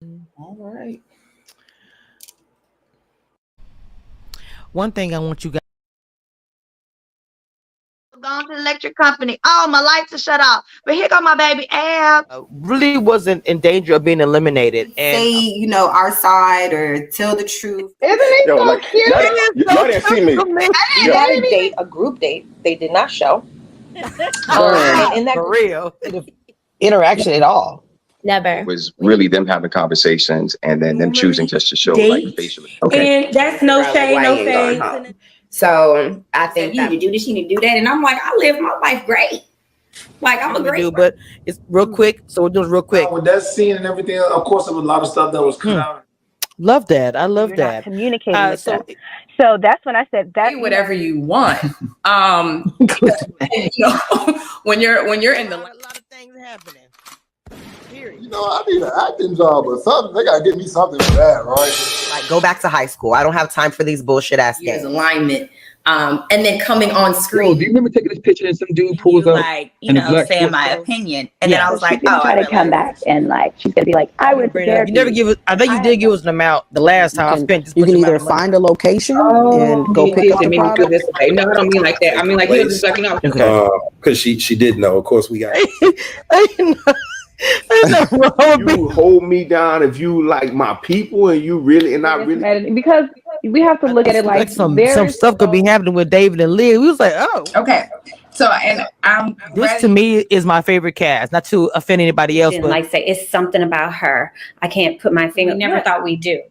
All right. One thing I want you guys. Gone to the electric company. Oh, my lights are shut off. But here go my baby Ab. Really wasn't in danger of being eliminated. And Say, our side or tell the truth. Isn't he Yo, so like cute? y'all didn't see me. We Yo, had a date, a group date. They did not show. And in that for real. interaction at all. Never. it was really them having conversations and then them choosing just to show like facial. Okay. And that's no shade, no face. So I think you need to do this, you need to do that. And I'm like, I live my life great. Like I'm a great. But it's real quick. So we're doing real quick. With that scene and everything, of course, there was a lot of stuff that was cut out. Love that. I love that. Communicating with them. So that's when I said that. Whatever you want. When you're in the a lot of things happening. Period. I need an acting job or something. They gotta give me something for that, right? Like, go back to high school. I don't have time for these bullshit ass years games. alignment. And then coming on screen. Do you remember taking this picture and some dude pulls up, like, saying my opinion, and then I was like, she's gonna try to come back and like she's gonna be like, I was there. You never give us. I think you did give us an amount the last time. I spent. You can either find a location and go pick up the product. No, I don't mean like that. I mean like he was just like, because she did know. Of course, we got. You hold me down if you like my people and you really and not really, because we have to look at it like some stuff could be happening with David and Leah. We was like, oh, okay. So and this to me is my favorite cast. Not to offend anybody else, but Like say it's something about her. I can't put my finger. We never thought we'd do.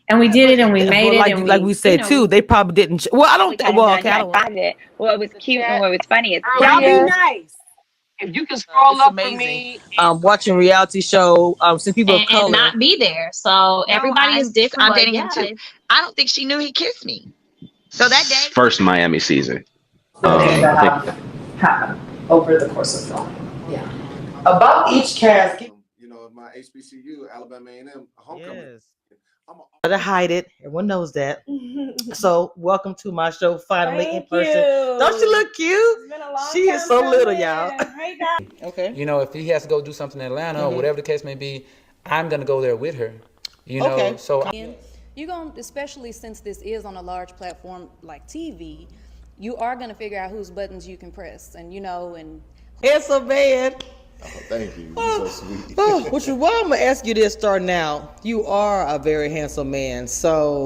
And we did it, and we made it, and like we said too. They probably didn't. Well, I don't. Well, okay, I don't. What was cute and what was funny is y'all be nice. If you can scroll up for me, watching reality show, some people of color and not be there. So everybody is different. I'm dating him too. I don't think she knew he kissed me. So that day, first Miami season. happen over the course of film. Yeah. About each cast. My HBCU, Alabama A&M homecoming. Yes. To hide it. Everyone knows that. So welcome to my show finally in person. Don't you look cute? She is so little, y'all. Hey guys. Okay. If he has to go do something in Atlanta or whatever the case may be, I'm gonna go there with her. Okay. So You're going, especially since this is on a large platform like TV, you are going to figure out whose buttons you can press, and and It's so bad. Oh, thank you. You're so sweet. Why I'm gonna ask you this starting out. You are a very handsome man, so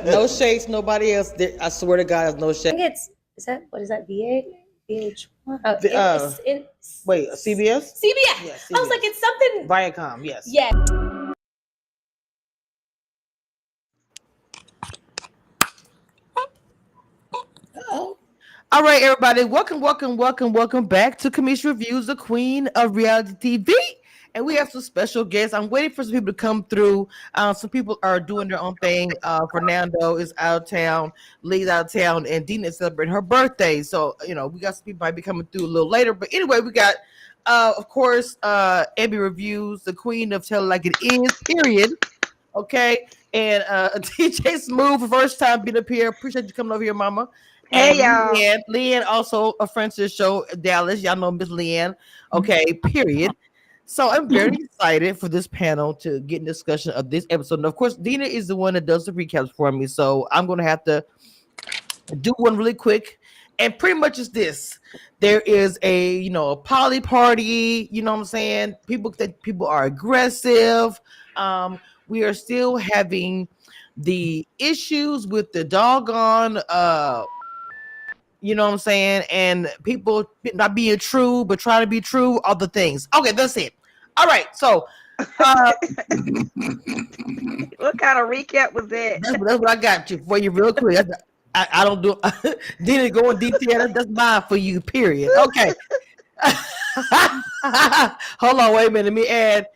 no shades, nobody else. I swear to God, there's no shade. I think what is that? VH1? Wait, CBS? CBS. Yes, I was like, it's something. Viacom, yes. Yeah. All right, everybody. Welcome back to Kamisha Reviews, the queen of reality TV. And we have some special guests. I'm waiting for some people to come through. Some people are doing their own thing. Fernando is out of town, Lee's out of town, and Dina is celebrating her birthday. So, we got some people might be coming through a little later. But anyway, we got, of course, Abby Reviews, the queen of Tell It Like It Is, period. Okay. And DJ Smooth, for first time being up here. Appreciate you coming over here, mama. Hey, y'all. Leanne, also a friend to the show, Dallas. Y'all know Miss Leanne. Okay, period. So I'm very excited for this panel to get in discussion of this episode. And of course, Dina is the one that does the recaps for me. So I'm going to have to do one really quick. And pretty much it's this. There is a poly party. You know what I'm saying? People think people are aggressive. We are still having the issues with the doggone you know what I'm saying, and people not being true but trying to be true, all the things. Okay, that's it. All right, so what kind of recap was that? That's what I got for you real quick. I don't do didn't go in detail. That's mine for you, period. Okay. Hold on, wait a minute. Let me add.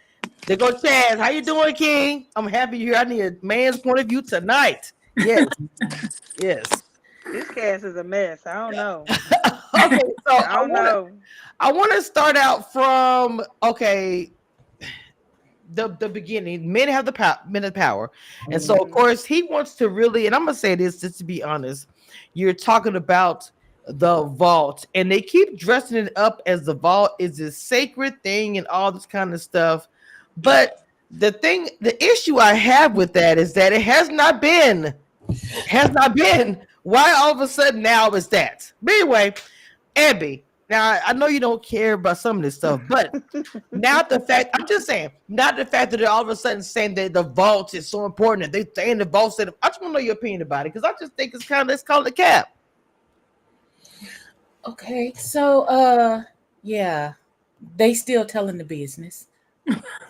There go Chaz. How you doing, King? I'm happy you're here. I need a man's point of view tonight. Yes. Yes. This cast is a mess. I don't know. Okay, so I don't know. I want to start out from the beginning. Men have the power, and so of course he wants to really. And I'm gonna say this just to be honest. You're talking about the vault, and they keep dressing it up as the vault is this sacred thing and all this kind of stuff. But the issue I have with that is that it has not been. Why all of a sudden now is that? But anyway, Abby, now I know you don't care about some of this stuff, but not the fact that they're all of a sudden saying that the vault is so important, that they saying the vault said, I just want to know your opinion about it, because I just think let's call it cap. Okay, so yeah, they still telling the business.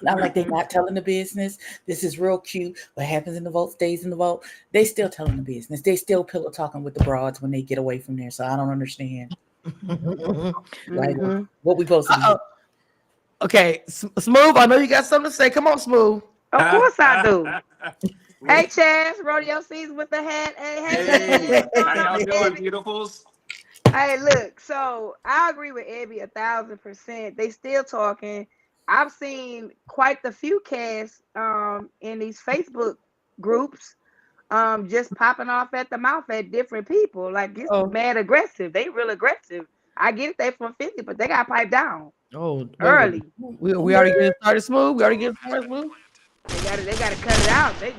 Not like they're not telling the business. This is real cute. What happens in the vault stays in the vault. They still telling the business. They still pillow talking with the broads when they get away from there. So I don't understand. Like, what we supposed to do? Okay, Smooth, I know you got something to say. Come on, Smooth. Of course I do. Hey, Chaz, rodeo season with the hat. Hey, How y'all doing, beautifuls? Hey, look, so I agree with Abby 1,000%. They still talking. I've seen quite the few casts in these Facebook groups just popping off at the mouth at different people. Like, it's mad aggressive. They real aggressive. I get it, they from 50, but they got piped down. Oh, early. We already getting started, Smooth. We already getting started, Smooth. They gotta cut it out. They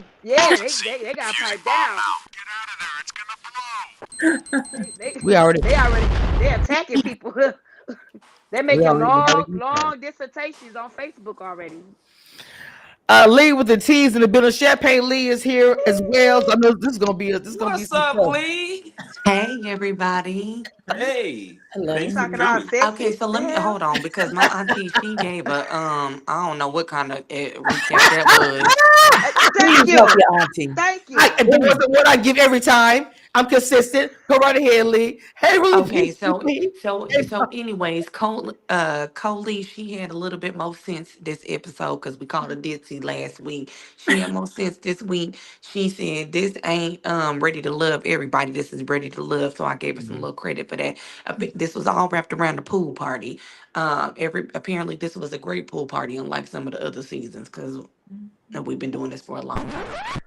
got piped down. They're attacking people. They're making long dissertations on Facebook already. Lee with the T's and the bit of champagne. Lee is here as well. So I know this is gonna be What's up, Lee? Hey, everybody. Hey. Hello. Okay, so let me hold on, because my auntie, she gave a I don't know what kind of recap that was. Thank you. Your auntie. Thank you. That wasn't what I give every time. I'm consistent. Go right ahead, Lee. Hey, Lee. Okay, so anyways, Coley, she had a little bit more sense this episode because we called her Ditzy last week. She had more sense this week. She said this ain't ready to love everybody. This is ready to love. So I gave her some little credit for that. This was all wrapped around the pool party. Apparently this was a great pool party, unlike some of the other seasons, because we've been doing this for a long time.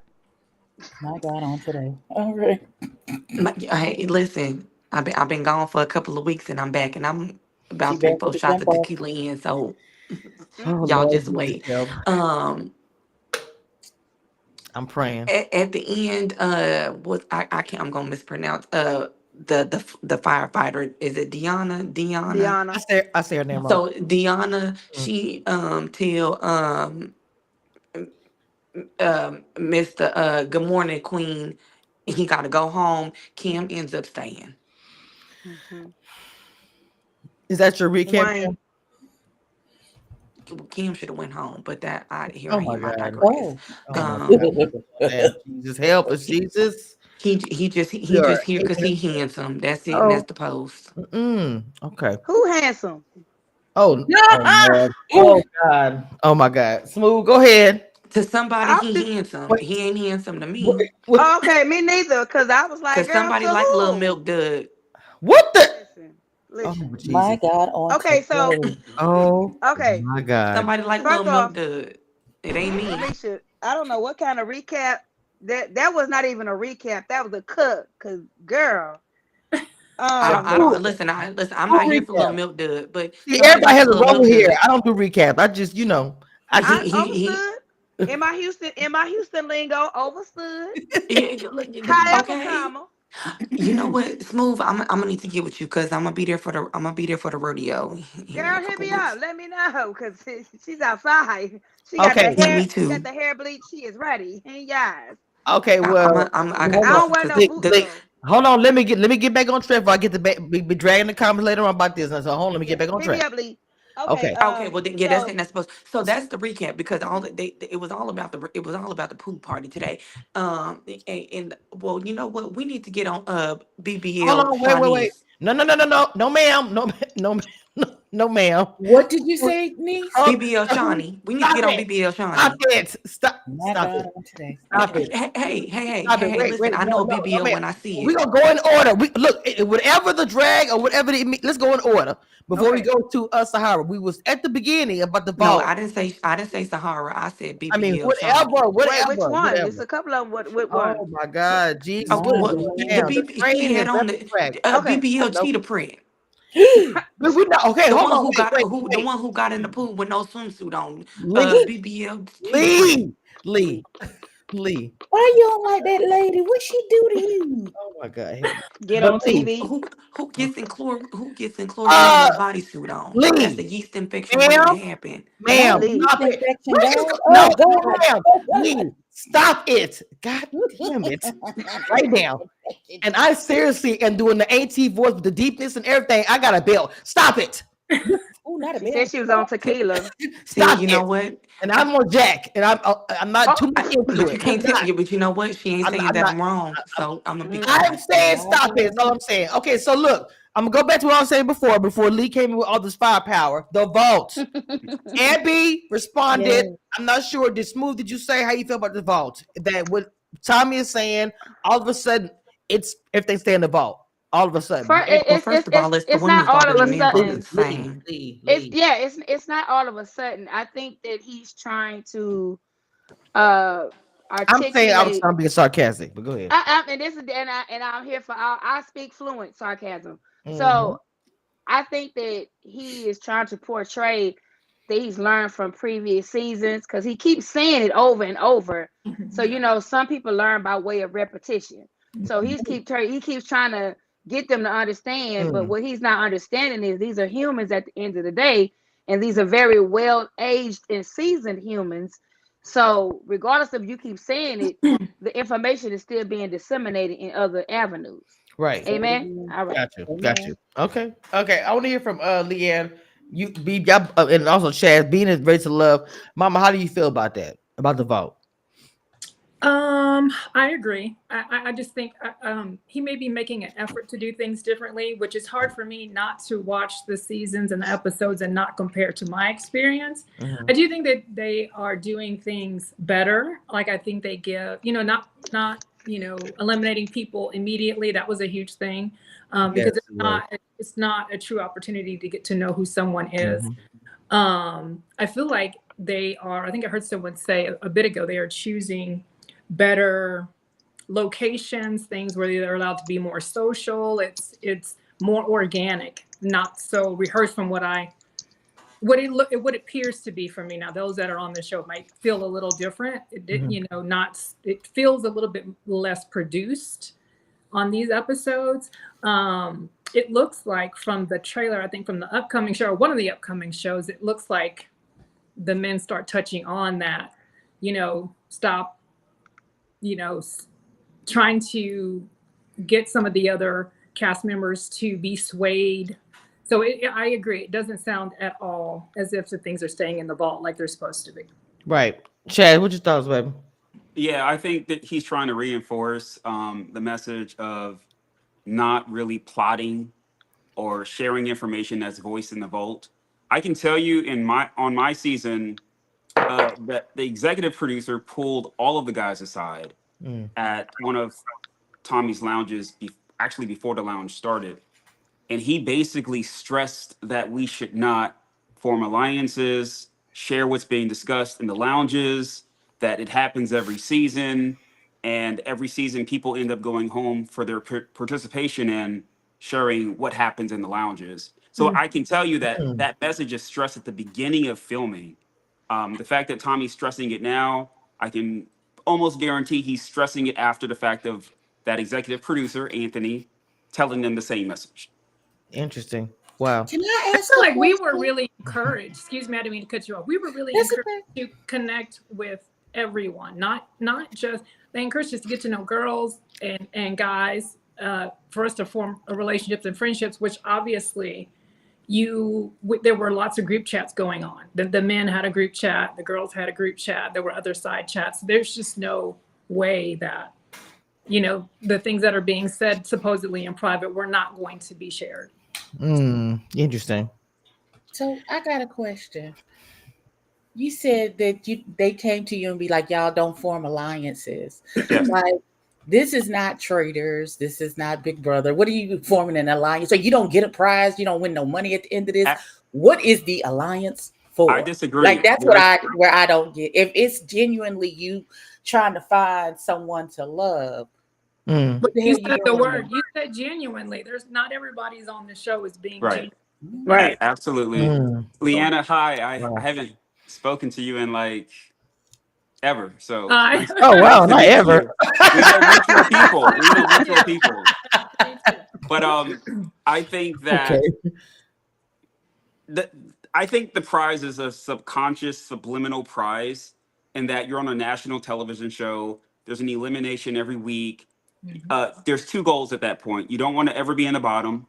My God, on today. All right. Hey, listen, I've been gone for a couple of weeks and I'm back, and I'm about 3-4 shots of tequila in, so y'all just wait. I'm praying. At the end, I'm gonna mispronounce the firefighter. Is it Deanna? I say her name wrong. So Deanna, she tell Mr. Good Morning Queen, he got to go home. Kim ends up staying. Is that your recap? Kim should have went home, but that I digress. Jesus help us, Jesus. He just here because he handsome. That's it. And that's the post. Okay. Who handsome? Oh God. Oh my God. Smooth. Go ahead. To somebody, he handsome. He ain't handsome to me. Okay, me neither. Because I was like, because somebody like Little Milk Dud. What the? Listen. Oh, my God. Okay, so. Okay. My God. Somebody like Little Milk Dud. It ain't me. Alicia, I don't know what kind of recap. That was not even a recap. That was a cut. Because, girl. Listen, I'm not here for Little Milk Dud. But everybody has a role here. I don't do recap. I just, understood. In my Houston lingo, overstood. However, comma. You know what, Smooth? I'm gonna need to get with you because I'm gonna be there for the rodeo. Girl, hit me up. Let me know because she's outside. She got the hair. Me too. She got the hair bleach. She is ready. And yes. Okay, well, I don't wear no boots. Hold on, let me get back on track before I get to be dragging the comments later on about this. So hold on, let me get back on track. Hit me up, Lee. Okay. Well, then, that's supposed. So that's the recap because it was all about the pool party today. And well, you know what? We need to get on BBL. Hold on, wait. No, ma'am. What did you say, niece? BBL Shawnee. We need to get on BBL Shawnee. Stop it. Hey. Listen, I know BBL when I see it. We're gonna go in order. Look, whatever the drag or whatever let's go in order. Before we go to Sahara, we was at the beginning about the vault. No, I didn't say Sahara. I said BBL. I mean, whatever. Which one? There's a couple of them. What one? Oh my God, Jesus! He had on the BBL cheetah print. But we not okay. The Hold one on. who got Wait. the one who got in the pool with no swimsuit on. BBL. Lee. Why you don't like that lady? What she do to you? Oh my God. Help me. Get But on TV. Who gets in chlorine with a bodysuit on? That's Lee. a yeast infection waiting to happen. Ma'am, Lee. stop it. Infection, What is God. no, Oh God. ma'am. Lee, stop it. God damn it. Right now. And I seriously am doing the AT voice with the deepness and everything. I got a bill. Stop it. Oh, not a She bit. said she was on tequila. Stop you it. know what? And I'm on Jack, and I'm not too much into But it. you can't tell you. But you know what? She ain't saying that I'm wrong. So I'm gonna be quiet. I'm saying stop it. That's all I'm saying. Okay, so look, I'm gonna go back to what I was saying before Lee came in with all this firepower. The vote. Abby responded. Yes. I'm not sure. Did Smooth? Did you say how you feel about the vote? That what Tommy is saying. All of a sudden, it's if they stay in the vote. All of a sudden. First of all, it's the It's not women's vote all and of the a men's vote sudden. is the same. It's not all of a sudden. I think that he's trying to I'm articulate. saying I was trying to be sarcastic, but go ahead. I'm here for I speak fluent sarcasm. So I think that he is trying to portray that he's learned from previous seasons because he keeps saying it over and over. So some people learn by way of repetition. So he keeps trying to get them to understand, but what he's not understanding is these are humans at the end of the day, and these are very well aged and seasoned humans. So regardless of you keep saying it, the information is still being disseminated in other avenues. Right. Amen. All right. Got you. Okay. I want to hear from Leanne. You be and also Chaz. Being is race of love. Mama, how do you feel about that? About the vote? I agree. I just think he may be making an effort to do things differently, which is hard for me not to watch the seasons and the episodes and not compare to my experience. I do think that they are doing things better. Like I think they give, not eliminating people immediately. That was a huge thing because it's not a true opportunity to get to know who someone is. I feel like they are. I think I heard someone say a bit ago they are choosing better locations, things where they're allowed to be more social. It's more organic, not so rehearsed from what it appears to be for me. Now, those that are on the show might feel a little different. It feels a little bit less produced on these episodes. It looks like from the trailer, I think from the upcoming show, or one of the upcoming shows, it looks like the men start touching on that, stop trying to get some of the other cast members to be swayed. So I agree. It doesn't sound at all as if the things are staying in the vault like they're supposed to be. Right. Chad, what's your thoughts, baby? Yeah, I think that he's trying to reinforce the message of not really plotting or sharing information that's voiced in the vault. I can tell you on my season that the executive producer pulled all of the guys aside at one of Tommy's lounges, actually before the lounge started. And he basically stressed that we should not form alliances, share what's being discussed in the lounges, that it happens every season. And every season, people end up going home for their participation in sharing what happens in the lounges. So I can tell you that that message is stressed at the beginning of filming. The fact that Tommy's stressing it now, I can almost guarantee he's stressing it after the fact of that executive producer, Anthony, telling them the same message. Interesting. Wow. Can I ask? I feel like we were really encouraged. Excuse me, I didn't mean to cut you off. We were really encouraged to connect with everyone, not just they encouraged us to get to know girls and guys, for us to form relationships and friendships, which obviously there were lots of group chats going on. The men had a group chat, the girls had a group chat, there were other side chats. There's just no way that the things that are being said supposedly in private were not going to be shared. Interesting. So I got a question. You said that they came to you and be like, y'all don't form alliances. Yes. Like, this is not Traitors. This is not Big Brother. What are you forming an alliance? So you don't get a prize. You don't win no money at the end of this. What is the alliance for? I disagree. Like, that's where I don't get. If it's genuinely you trying to find someone to love, But the you hell you said the doing word. there? You said genuinely. There's not everybody's on the show is being Right. genuine. Right. Absolutely. Mm. Leanna, hi. I Wow. haven't spoken to you in like ever. So I- nice, Oh wow, nice to not meet ever. you. We know mutual people. We know mutual Yeah. people. But I think that Okay. I think the prize is a subconscious, subliminal prize, in that you're on a national television show. There's an elimination every week. There's two goals at that point. You don't want to ever be in the bottom.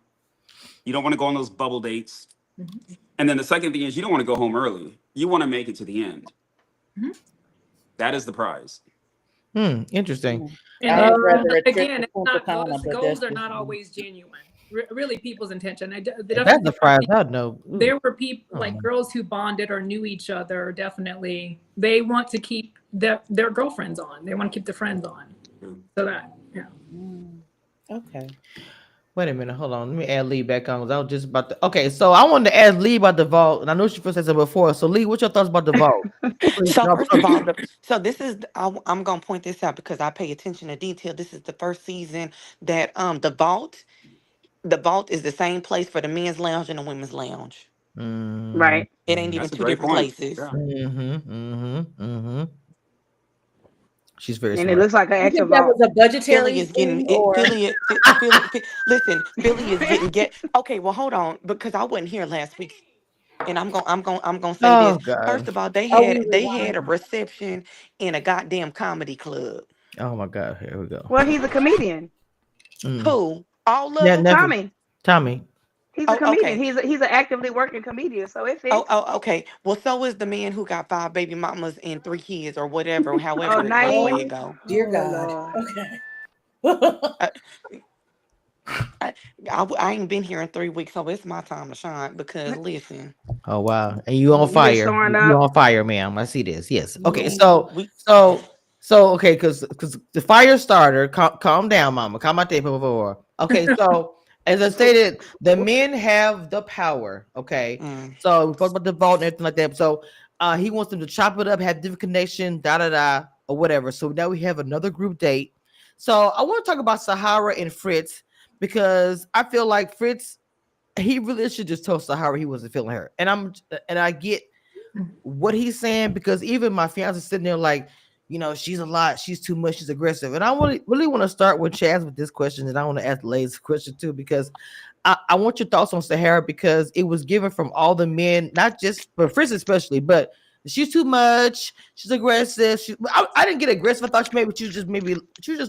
You don't want to go on those bubble dates. And then the second thing is you don't want to go home early. You want to make it to the end. That is the prize. Interesting. And I then, would rather a trip again, to it's Punta not, Cana, those but goals that's are just not me. always genuine. Really, people's intention. If that's the prize, I'd know. Ooh. There were people Oh. like girls who bonded or knew each other. Definitely, they want to keep their girlfriends on. They want to keep their friends on. So that, yeah. Okay. Wait a minute, hold on. Let me add Lee back on. 'Cause I was just about to. Okay, so I wanted to ask Lee about the vault, and I know she first said something before. So Lee, what's your thoughts about the vault? Please So jump first of all, in. so this is I'm gonna point this out because I pay attention to detail. This is the first season that the vault is the same place for the men's lounge and the women's lounge. Right. It ain't even That's a two great different point. places. Yeah. She's very And it smart. looks like an You extra think that vault. was a budgetary Philly is getting thing, it. or Listen, Philly is getting. Okay, well, hold on, because I wasn't here last week, and I'm gonna say this. Oh God. First of all, they are we had a rewinding? reception in a goddamn comedy club. Oh my God. Here we go. Well, he's a comedian. Who? All of Yeah, them? never. Tommy. Tommy. He's a Oh, comedian. okay. He's an actively working comedian, so it fits. Okay. Well, so is the man who got 5 baby mamas and 3 kids, or whatever. Oh, However, which way it Naeem. go. Dear Oh God. Lord. Okay. I ain't been here in 3 weeks, so it's my time to shine. Because listen, Oh wow. And you on You been fire. storing You up. on fire, ma'am. I see this. Yes. Okay. we we So okay, because the fire starter, calm down, mama. Calm out there, before. Okay, so as I stated, the men have the power. Okay. So we talked about the vault and everything like that. So he wants them to chop it up, have different connection, or whatever. So now we have another group date. So I want to talk about Sahara and Fritz, because I feel like Fritz, he really should just tell Sahara he wasn't feeling her. And I get what he's saying, because even my fiance sitting there like, she's a lot, she's too much, she's aggressive. And I really want to start with Chaz with this question, and I want to ask Lay's question too, because I want your thoughts on Sahara, because it was given from all the men, not just for Fritz especially, but she's too much, she's aggressive. I didn't get aggressive. I thought she was just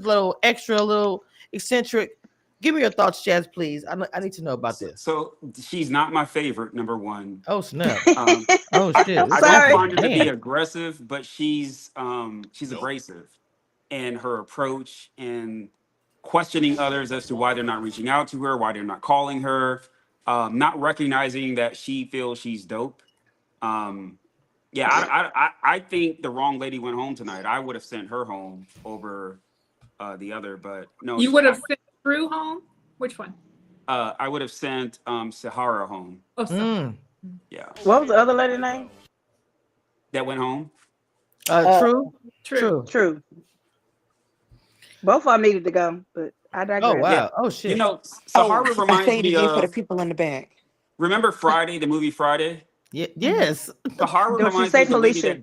a little extra, a little eccentric. Give me your thoughts, Chaz, please. I need to know about this. So she's not my favorite, number one. Oh snap! Um, Oh shit! I'm I sorry. don't find her to be Man. aggressive, but she's abrasive in her approach and questioning others as to why they're not reaching out to her, why they're not calling her, not recognizing that she feels she's dope. I think the wrong lady went home tonight. I would have sent her home over the other, but no. You would have sent Drew home? Which one? I would have sent Sahara home. Oh, so. Yeah. What was the other lady name? That went home. True. Both of them needed to go, but I digress. Oh wow! Yeah. Oh shit! Sahara I reminds say it me again for the of. people in the back. Remember Friday, the movie Friday? Yes. Sahara Don't you reminds say me of the lady Felicia. that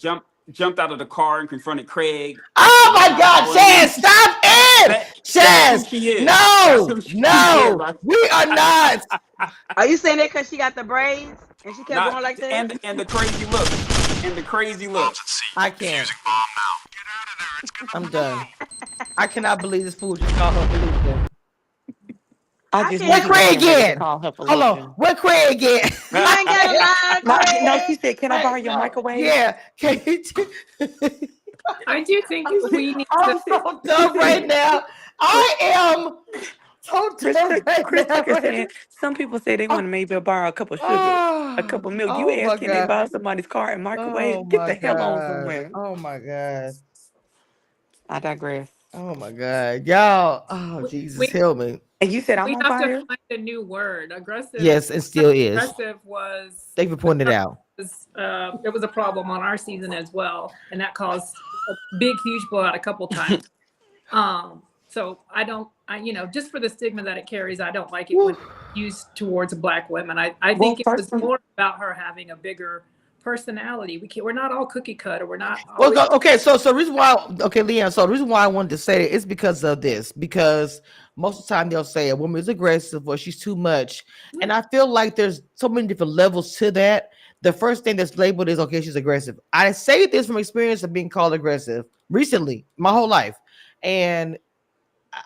jumped out of the car and confronted Craig. Oh my God, Chaz, stop it! That's who Chaz, she is. no, That's who she is. we are not. Are you saying that because she got the braids and she kept going like that? And the crazy look. And the crazy look. I can't. I'm done. I cannot believe this fool just called her Felicia. Where Craig again? Hold on. Where Craig again? You ain't got a lie, Craig. No, she said, "Can I borrow your microwave?" Yeah. I do think we need I'm so dumb right now. I am so dumb Chris right now. Tucker said, "Some people say they want to maybe borrow a couple of sugar, a couple of milk. You Oh my ask, can they God. borrow somebody's car and microwave? Oh Get my the hell on God. somewhere." Oh my God. I digress. Oh my God. Y'all. Oh Jesus, help me. And you said I'm we on have fire? to find a new word. Aggressive. Yes, it still is. Aggressive was. Thank you for pointing it out. It was a problem on our season as well, and that caused a big, huge blowout a couple times. So just for the stigma that it carries, I don't like it when it's used towards black women. I think it was more about her having a bigger personality. We're not all cookie cutter. We're not always. Okay, so the reason why, Leanne, so the reason why I wanted to say it is because of this, because most of the time they'll say a woman is aggressive or she's too much. And I feel like there's so many different levels to that. The first thing that's labeled is, okay, she's aggressive. I say this from experience of being called aggressive recently, my whole life. And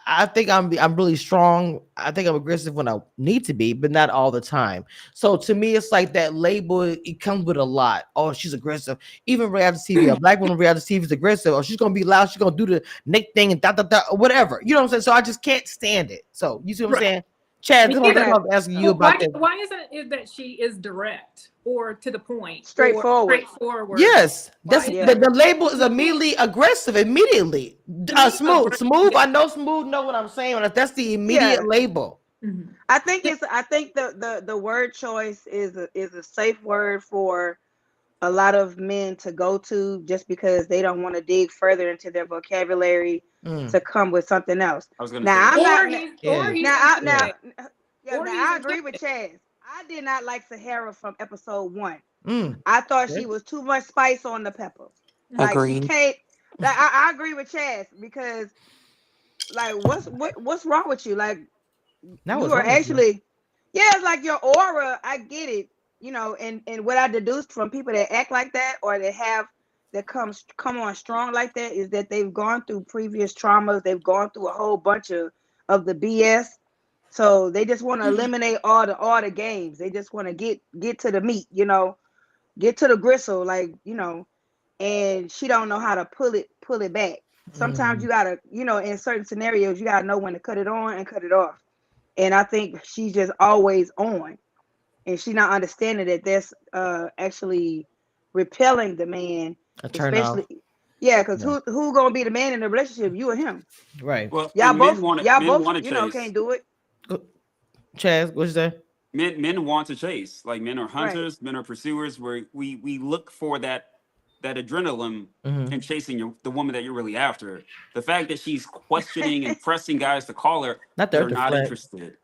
I think I'm really strong. I think I'm aggressive when I need to be, but not all the time. So to me, it's like that label, it comes with a lot. Oh, she's aggressive. Even reality TV, a black woman reality TV is aggressive. Oh, she's gonna be loud, she's gonna do the neck thing and or whatever. You know what I'm saying? So I just can't stand it. So you see what I'm saying? Chad, that's what I'm asking you about that. Why isn't it that she is direct or to the point? Straightforward. Yes, that's the label is immediately aggressive. Immediately, smooth. I know smooth. Know what I'm saying? That's the immediate label. I think the word choice is a safe word for a lot of men to go to, just because they don't want to dig further into their vocabulary to come with something else. I was gonna say. I agree with Chaz. I did not like Sahara from episode 1. I thought she was too much spice on the pepper. Like Agreed. she can't. I agree with Chaz, because like what's wrong with you? Like you are actually, it's like your aura. I get it, and what I deduced from people that act like that or that come on strong like that is that they've gone through previous traumas. They've gone through a whole bunch of the BS. So they just want to eliminate all the games. They just want to get to the meat, get to the gristle, and she don't know how to pull it back. Sometimes you gotta, in certain scenarios, you gotta know when to cut it on and cut it off. And I think she's just always on, and she's not understanding that that's actually repelling the man, especially. Because who gonna be the man in the relationship? You or him? Right. Well, y'all both, chase. can't do it. Chaz, what's that? Men want to chase. Like, men are hunters, men are pursuers. Where we look for that adrenaline and chasing the woman that you're really after. The fact that she's questioning and pressing guys to call her, they're not interested.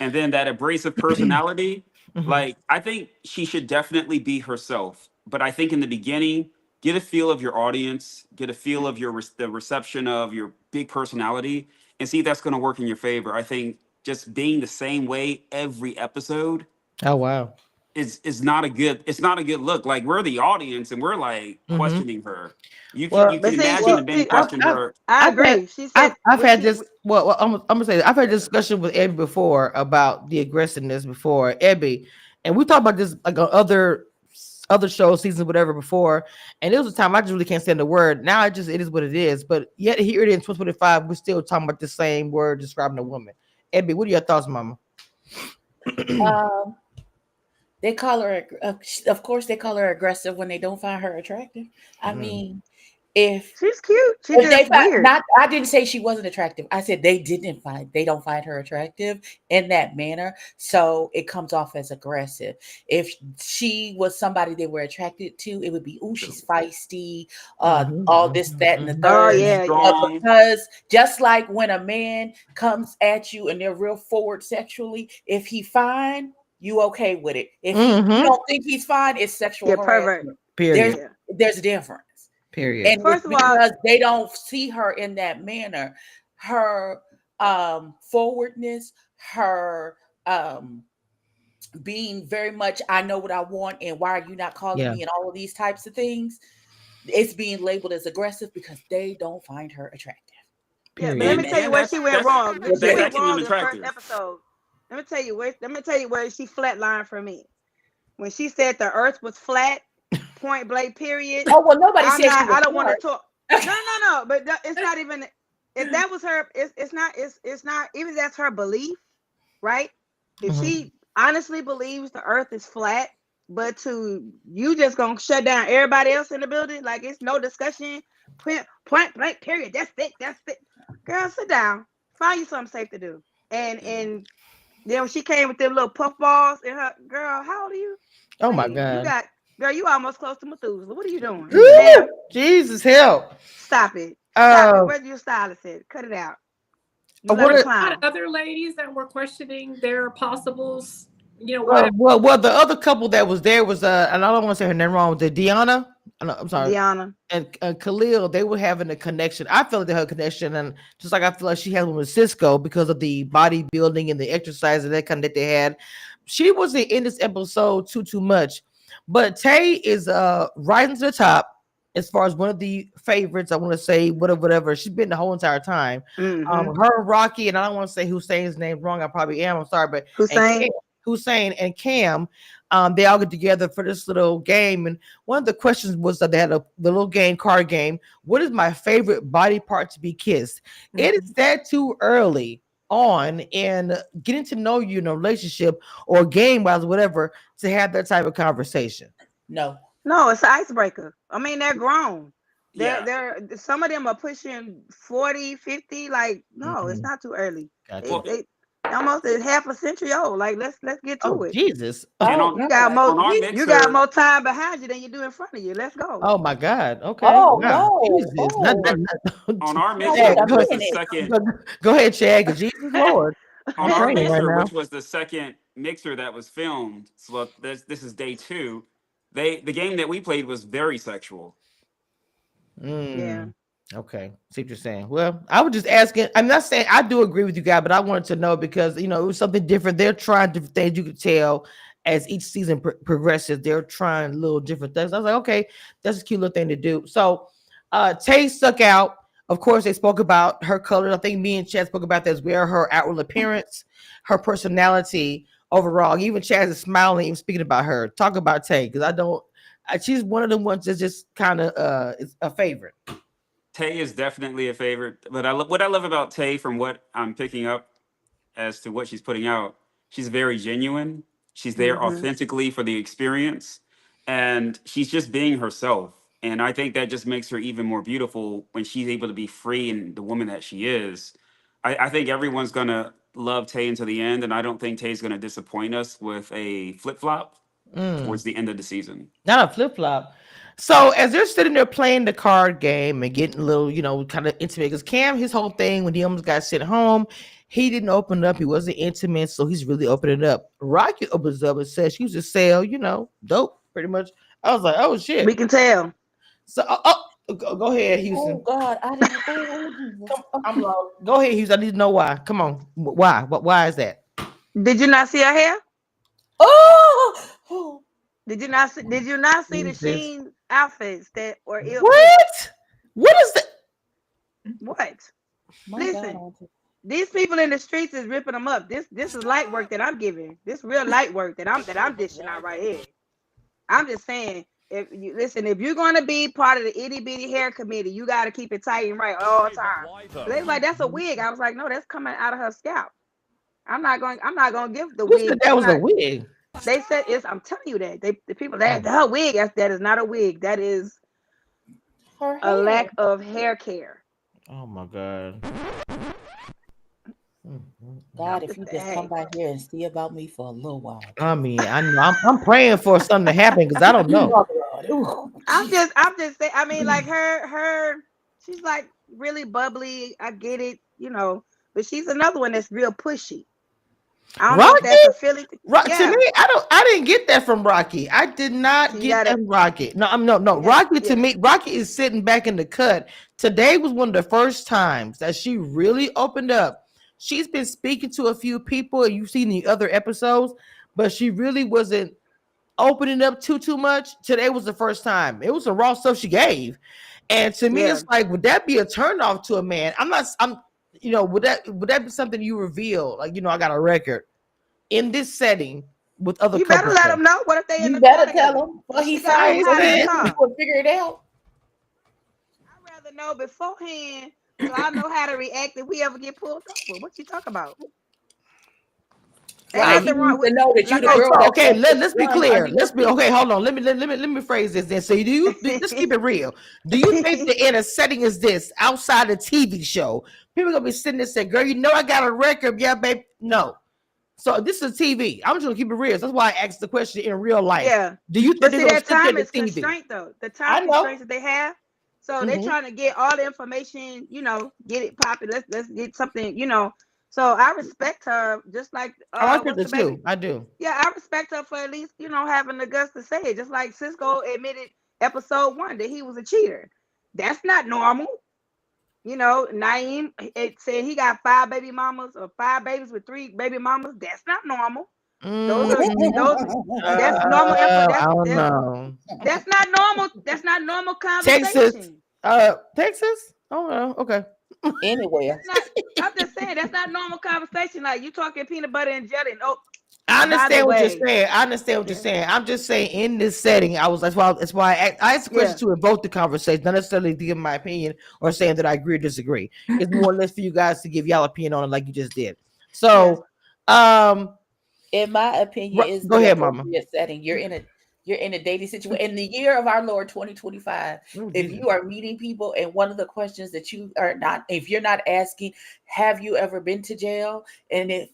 And then that abrasive personality, like, I think she should definitely be herself. But I think in the beginning, get a feel of your audience, get a feel of the reception of your big personality, and see if that's going to work in your favor. I think just being the same way every episode. Oh wow. Is not a good look. Like, we're the audience and we're like questioning her. You can imagine the men question her. I agree. I've had this. Well, I'm gonna say that I've had a discussion with Abby before about the aggressiveness before, Abby, and we talked about this like on other shows, seasons, whatever before. And it was a time I just really can't stand the word. Now it is what it is. But yet here it is in 2025, we're still talking about the same word describing a woman. Abby, what are your thoughts, Mama? They call her, of course, they call her aggressive when they don't find her attractive. I mean, if she's cute, weird. I didn't say she wasn't attractive. I said they don't find her attractive in that manner. So it comes off as aggressive. If she was somebody they were attracted to, it would be, oh, she's feisty, all this, that, and the third. Because just like when a man comes at you and they're real forward sexually, if he fine, you okay with it. If you don't think he's fine, it's sexual harassment. Period. There's a difference. Period. And first of all, because they don't see her in that manner, her forwardness, her being very much, I know what I want, and why are you not calling me, and all of these types of things, it's being labeled as aggressive because they don't find her attractive. Period. Let me tell you where she went wrong. She went wrong in the first episode. Let me tell you where she flatlined for me. When she said the earth was flat, point blank, period. Oh, well, nobody said I don't want to talk. No. But it's not even. If that was her, it's not even that's her belief, right? If she honestly believes the earth is flat, but you just gonna shut down everybody else in the building, like it's no discussion. Point blank, period. That's it. Girl, sit down. Find you something safe to do. And then when she came with them little puff balls and her, girl, how old are you? Oh my God. You almost close to Methuselah. What are you doing? Jesus, help. Stop it. Stop it. Where's your stylist at? Cut it out. You let What them are- clown. Not other ladies that were questioning their possibles. You know what? well, the other couple that was there was and I don't want to say her name wrong. The Deanna, I'm sorry, Deanna. and Khalil. They were having a connection. I felt like they had a connection, and just like I feel like she had one with Cisco because of the bodybuilding and the exercise and that kind that they had. She wasn't in this episode too much, but Tay is rising to the top as far as one of the favorites. I want to say whatever. She's been the whole entire time. Mm-hmm. Her Rocky, and I don't want to say Hussein's name wrong. I probably am. I'm sorry, but Hussein and Cam, they all get together for this little game. And one of the questions was that they had the little card game. What is my favorite body part to be kissed? Mm-hmm. It is that too early on in getting to know you in a relationship or game wise, whatever, to have that type of conversation. No, it's an icebreaker. I mean, they're grown. They're some of them are pushing 40, 50. Like, no, it's not too early. Gotcha. They almost a half a century old. Like, let's get to it. Jesus. You got more time behind you than you do in front of you. Let's go. Oh my God. Okay. Oh, wow. no. Jesus. Oh. On our mixer, which was the second. Go ahead, Chad. Jesus Lord. On our mixer, which was the second mixer that was filmed. So this is day 2. The game that we played was very sexual. Yeah. Okay, see what you're saying. Well, I was just asking. I'm not saying I do agree with you guys, but I wanted to know because it was something different. They're trying different things. You could tell as each season progresses, they're trying little different things. I was like, okay, that's a cute little thing to do. So, Tay stuck out. Of course, they spoke about her color. I think me and Chad spoke about that as well. Her outward appearance, her personality overall. Even Chad is smiling, even speaking about her. Talk about Tay because she's one of the ones that's just kind of is a favorite. Tay is definitely a favorite, but what I love about Tay, from what I'm picking up as to what she's putting out, she's very genuine. She's there authentically for the experience, and she's just being herself. And I think that just makes her even more beautiful when she's able to be free and the woman that she is. I think everyone's gonna love Tay until the end, and I don't think Tay's gonna disappoint us with a flip-flop towards the end of the season. Not a flip-flop. So as they're sitting there playing the card game and getting a little, kind of intimate, because Cam, his whole thing when he almost got sent home, he didn't open up. He wasn't intimate, so he's really opening up. Rocky opens up and says she used to sell, dope, pretty much. I was like, oh shit, we can tell. So, go ahead, Houston. Oh God, I didn't. I'm low. Go ahead, Houston. I need to know why. Come on, why? Why is that? Did you not see her hair? Oh. Did you not see the Sheen outfits that or what is that? What? Listen, these people in the streets is ripping them up. This is light work that I'm giving. This real light work that I'm dishing out right here. I'm just saying, if you're gonna be part of the itty bitty hair committee, you gotta keep it tight and right all the time. They was like, that's a wig. I was like, no, that's coming out of her scalp. I'm not gonna give the wig. That was a wig. They said I'm telling you that the people that her wig, that is not a wig. That is a lack of hair care. Oh my God. God, if you just come back here and see about me for a little while. I mean, I know I'm praying for something to happen because I don't know. I'm just saying. I mean, like her, she's like really bubbly. I get it, but she's another one that's real pushy. I don't know if that's a Philly thing. To me, I didn't get that from Rocky. I did not get that from Rocky. No. Rocky to me, Rocky is sitting back in the cut. Today was one of the first times that she really opened up. She's been speaking to a few people, and you've seen the other episodes, but she really wasn't opening up too much. Today was the first time. It was some raw stuff she gave, and to me, it's like, would that be a turnoff to a man? Would that be something you reveal? Like, I got a record in this setting with other. You better let them know. What if they in the better tell him what he said. We'll figure it out. I'd rather know beforehand, so I know how to react if we ever get pulled over. What you talk about? Okay, let's be clear. Okay. Hold on. Let me phrase this then. So let's keep it real. Do you think that in a setting as this, outside a TV show, people gonna be sitting there and say, "Girl, I got a record, yeah, babe"? No. So this is TV. I'm just gonna keep it real. That's why I asked the question in real life. Yeah. Do you think that time is constraint though? The time constraints that they have. So they're trying to get all the information, get it popping. Let's get something, So I respect her, just like I respect what's her the baby? too. I do. Yeah, I respect her for at least, having the guts to say it. Just like Cisco admitted episode 1 that he was a cheater. That's not normal. Naeem, it said he got 5 baby mamas or 5 babies with 3 baby mamas. That's not normal. Those that's normal info. I don't know. That's not normal. That's not normal Texas. conversation. Texas? Oh no. Okay. Anywhere. I'm just saying that's not normal conversation. Like you talking peanut butter and jelly. And, I understand what you're way. saying. I understand what you're saying. I'm just saying in this setting, that's why I asked the question to invoke the conversation, not necessarily to give my opinion or saying that I agree or disagree. It's more or less for you guys to give y'all opinion on it like you just did. So in my opinion, is go ahead, Mama. Setting. You're in a dating situation in the year of our Lord 2025. If you are meeting people, and one of the questions that you are not, if you're not asking, have you ever been to jail? And if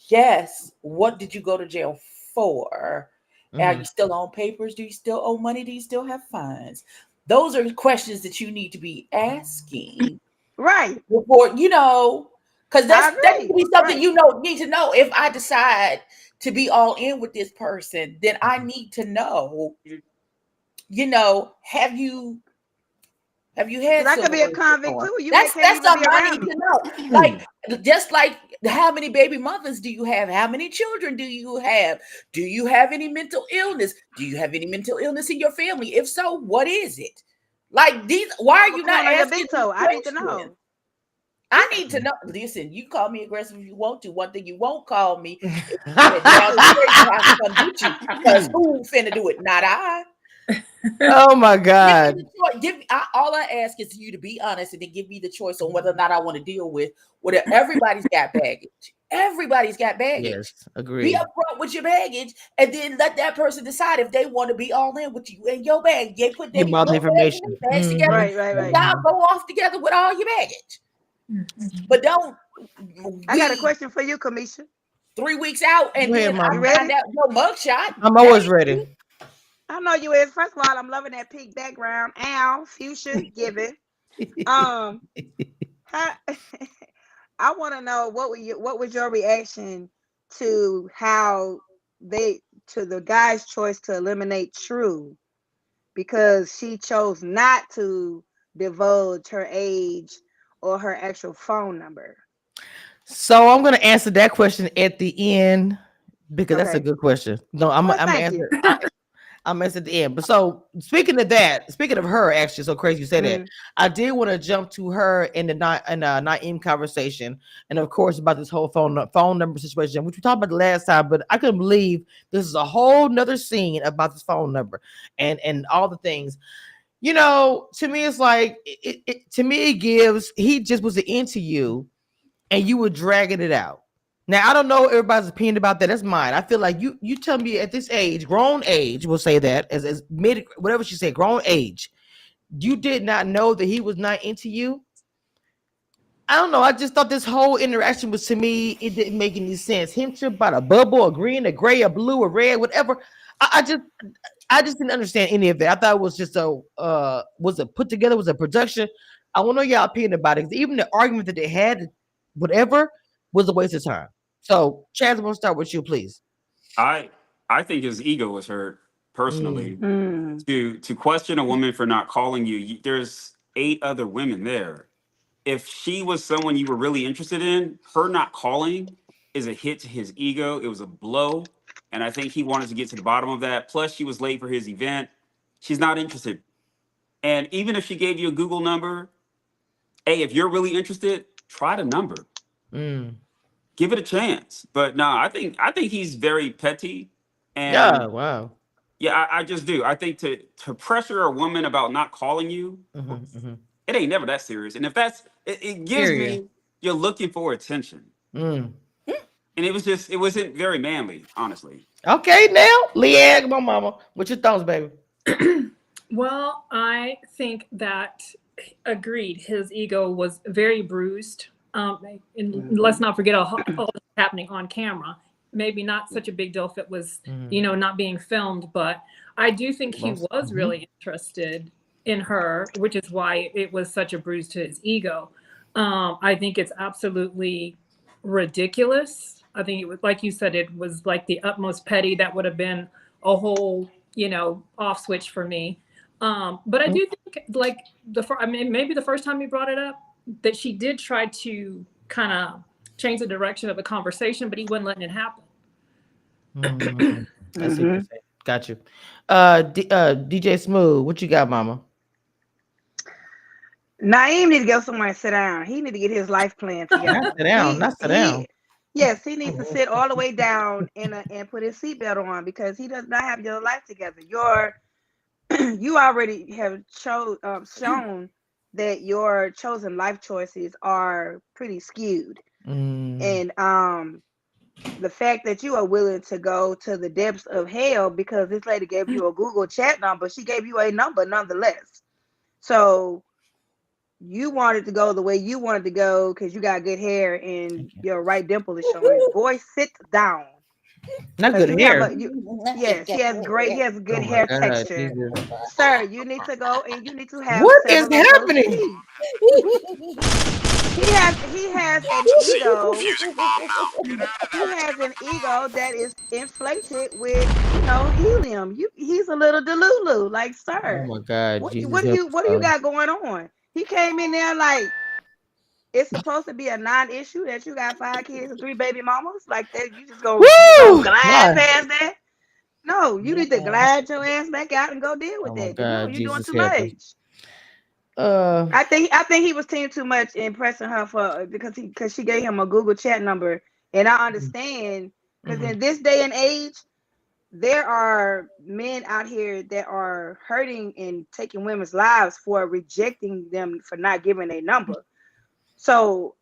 yes, what did you go to jail for? Are you still on papers? Do you still owe money? Do you still have fines? Those are questions that you need to be asking, right? Before because that could be something need to know. If I decide to be all in with this person, then I need to know, have you had that could be a convict too. That's something I need to know. Like, just like how many baby mothers do you have? How many children do you have? Do you have any mental illness? Do you have any mental illness in your family? If so, what is it? Like these, why are you not asking? I need to know. I need to know. Listen, you call me aggressive if you want to. One thing you won't call me is because who finna do it? Not I. Oh my God. All I ask is you to be honest and then give me the choice on whether or not I want to deal with whatever. Everybody's got baggage. Everybody's got baggage. Yes, agree. Be upfront with your baggage and then let that person decide if they want to be all in with you and your bag. They put their information bags together. Right. Y'all go off together with all your baggage. But don't. I got a question for you, Kamisha. 3 weeks out and then I find out your mugshot. I'm always ready. I know you is. First of all, I'm loving that pink background. Ow, fuchsia, given. I want to know what was your reaction to the guy's choice to eliminate True because she chose not to divulge her age or her actual phone number. So I'm going to answer that question at the end because that's a good question. No, I'm answer at the end. But so speaking of her, actually, so crazy you say that. I did want to jump to her in the Naeem conversation, and of course about this whole phone number situation, which we talked about the last time. But I couldn't believe this is a whole nother scene about this phone number and all the things. To me, it's like it gives he just was into you, and you were dragging it out. Now, I don't know everybody's opinion about that. That's mine. I feel like you tell me at this age, grown age, we'll say that as mid, whatever she said, grown age, you did not know that he was not into you. I don't know. I just thought this whole interaction was, to me, it didn't make any sense. Him trip about a bubble, a green, a gray, a blue, a red, whatever. I just didn't understand any of that. I thought it was just was it put together, was a production. I want to know y'all opinion about it. Even the argument that they had, whatever, was a waste of time. So, Chaz, I'm gonna start with you, please. I think his ego was hurt personally. To question a woman for not calling you, there's 8 other women there. If she was someone you were really interested in, her not calling is a hit to his ego. It was a blow. And I think he wanted to get to the bottom of that. Plus, she was late for his event. She's not interested. And even if she gave you a Google number, hey, if you're really interested, try the number. Give it a chance. But no, I think he's very petty. And yeah, wow. Yeah, I just do. I think to pressure a woman about not calling you, it ain't never that serious. And if that's it gives me you're looking for attention. And it wasn't very manly, honestly. Okay, now, Leanne, my mama, what's your thoughts, baby? Well, I think that agreed. His ego was very bruised. And let's not forget all that's happening on camera. Maybe not such a big deal if it was, not being filmed, but I do think he was really interested in her, which is why it was such a bruise to his ego. I think it's absolutely ridiculous. I think it was, like you said, it was like the utmost petty. That would have been a whole, off switch for me. But I do think, like, maybe the first time you brought it up, that she did try to kind of change the direction of the conversation, but he wasn't letting it happen. I see what you're saying. Got you. DJ Smooth, what you got, mama? Naeem need to go somewhere and sit down. He need to get his life plan together. Not sit down. Yes, he needs to sit all the way down and put his seatbelt on, because he does not have your life together. You already have shown that your chosen life choices are pretty skewed. And the fact that you are willing to go to the depths of hell because this lady gave you a Google chat number, she gave you a number nonetheless. So you wanted to go the way you wanted to go because you got good hair and your right dimple is showing. Boy, sit down. Not good hair. Yes, he has good hair texture. Jesus. Sir, you need to go and you need to have What is happening? He has an ego. He has an ego that is inflated with helium. He's a little delulu. Like, sir. Oh my God. What Jesus, do you got going on? He came in there like it's supposed to be a non-issue that you got 5 kids and 3 baby mamas. Like that, you just go glide past that. No, you need to glide your ass back out and go deal with that. God, You're doing Jesus too much. I think he was taking too much and pressing her because she gave him a Google chat number, and I understand because in this day and age, there are men out here that are hurting and taking women's lives for rejecting them for not giving a number. So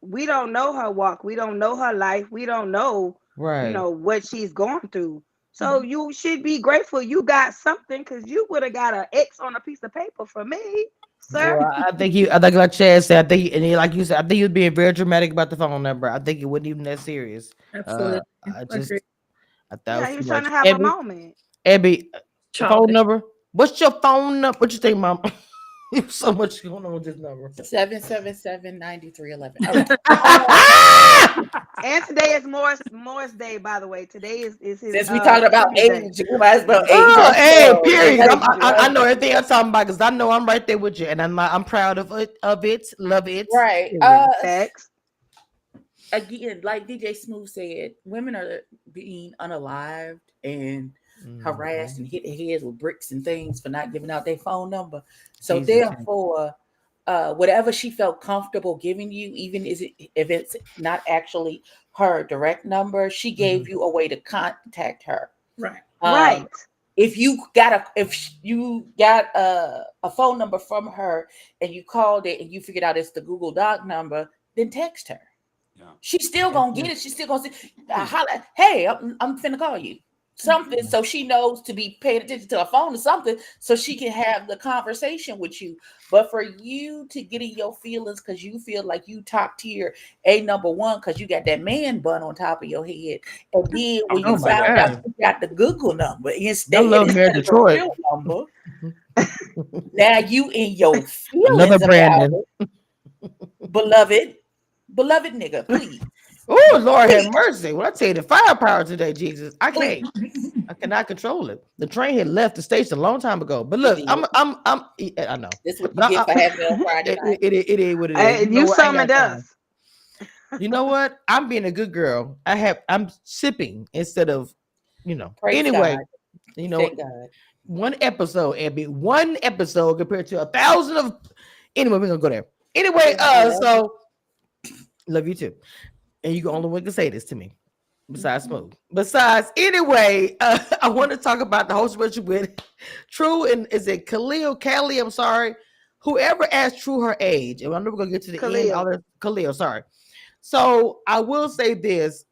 we don't know her walk, we don't know her life, we don't know what she's going through. So you should be grateful you got something, because you would have got an X on a piece of paper from me. Sir. Well, I think like Chad said, like you said, I think he was being very dramatic about the phone number. I think it wasn't even that serious. Absolutely. I thought he was trying to have a moment. Abby, phone number. What's your phone number? What you think, Mom? There's so much going on with this number. 777-9311. And today is Morris Day, by the way. Today is his. Since we talked about age, we might as well age. Period. I know everything I'm talking about because I know I'm right there with you, and I'm proud of it. Love it. Right. Facts. Again, like DJ Smooth said, women are being unalived and harassed and hit their heads with bricks and things for not giving out their phone number. So therefore, whatever she felt comfortable giving you, even if it's not actually her direct number, she gave you a way to contact her. Right. Right. If you got a phone number from her and you called it and you figured out it's the Google Doc number, then text her. Yeah. She's still gonna get it. She's still gonna say, holla, hey, I'm finna call you. Something so she knows to be paying attention to her phone or something so she can have the conversation with you. But for you to get in your feelings because you feel like you top tier number one because you got that man bun on top of your head, and then when you found out you got the Google number instead of the real number, now you in your feelings. Another Brandon. Beloved nigga, please. Oh, Lord have mercy. Well, I tell you, the firepower today, Jesus. I cannot control it. The train had left the station a long time ago. But look, I know. This is what you get for having on Friday night. It is what it is. You summoned us. You know what? I'm being a good girl. I'm sipping instead of, Praise anyway, God. Thank God. One episode, Abby. One episode compared to 1,000 of. Anyway, we're gonna go there. Anyway, so love you too. And you the only one can say this to me, besides Smooth. Anyway, I want to talk about the whole situation with True and is it Khalil? I'm sorry. Whoever asked True her age, and I know we're gonna get to the end. Khalil, sorry. So I will say this: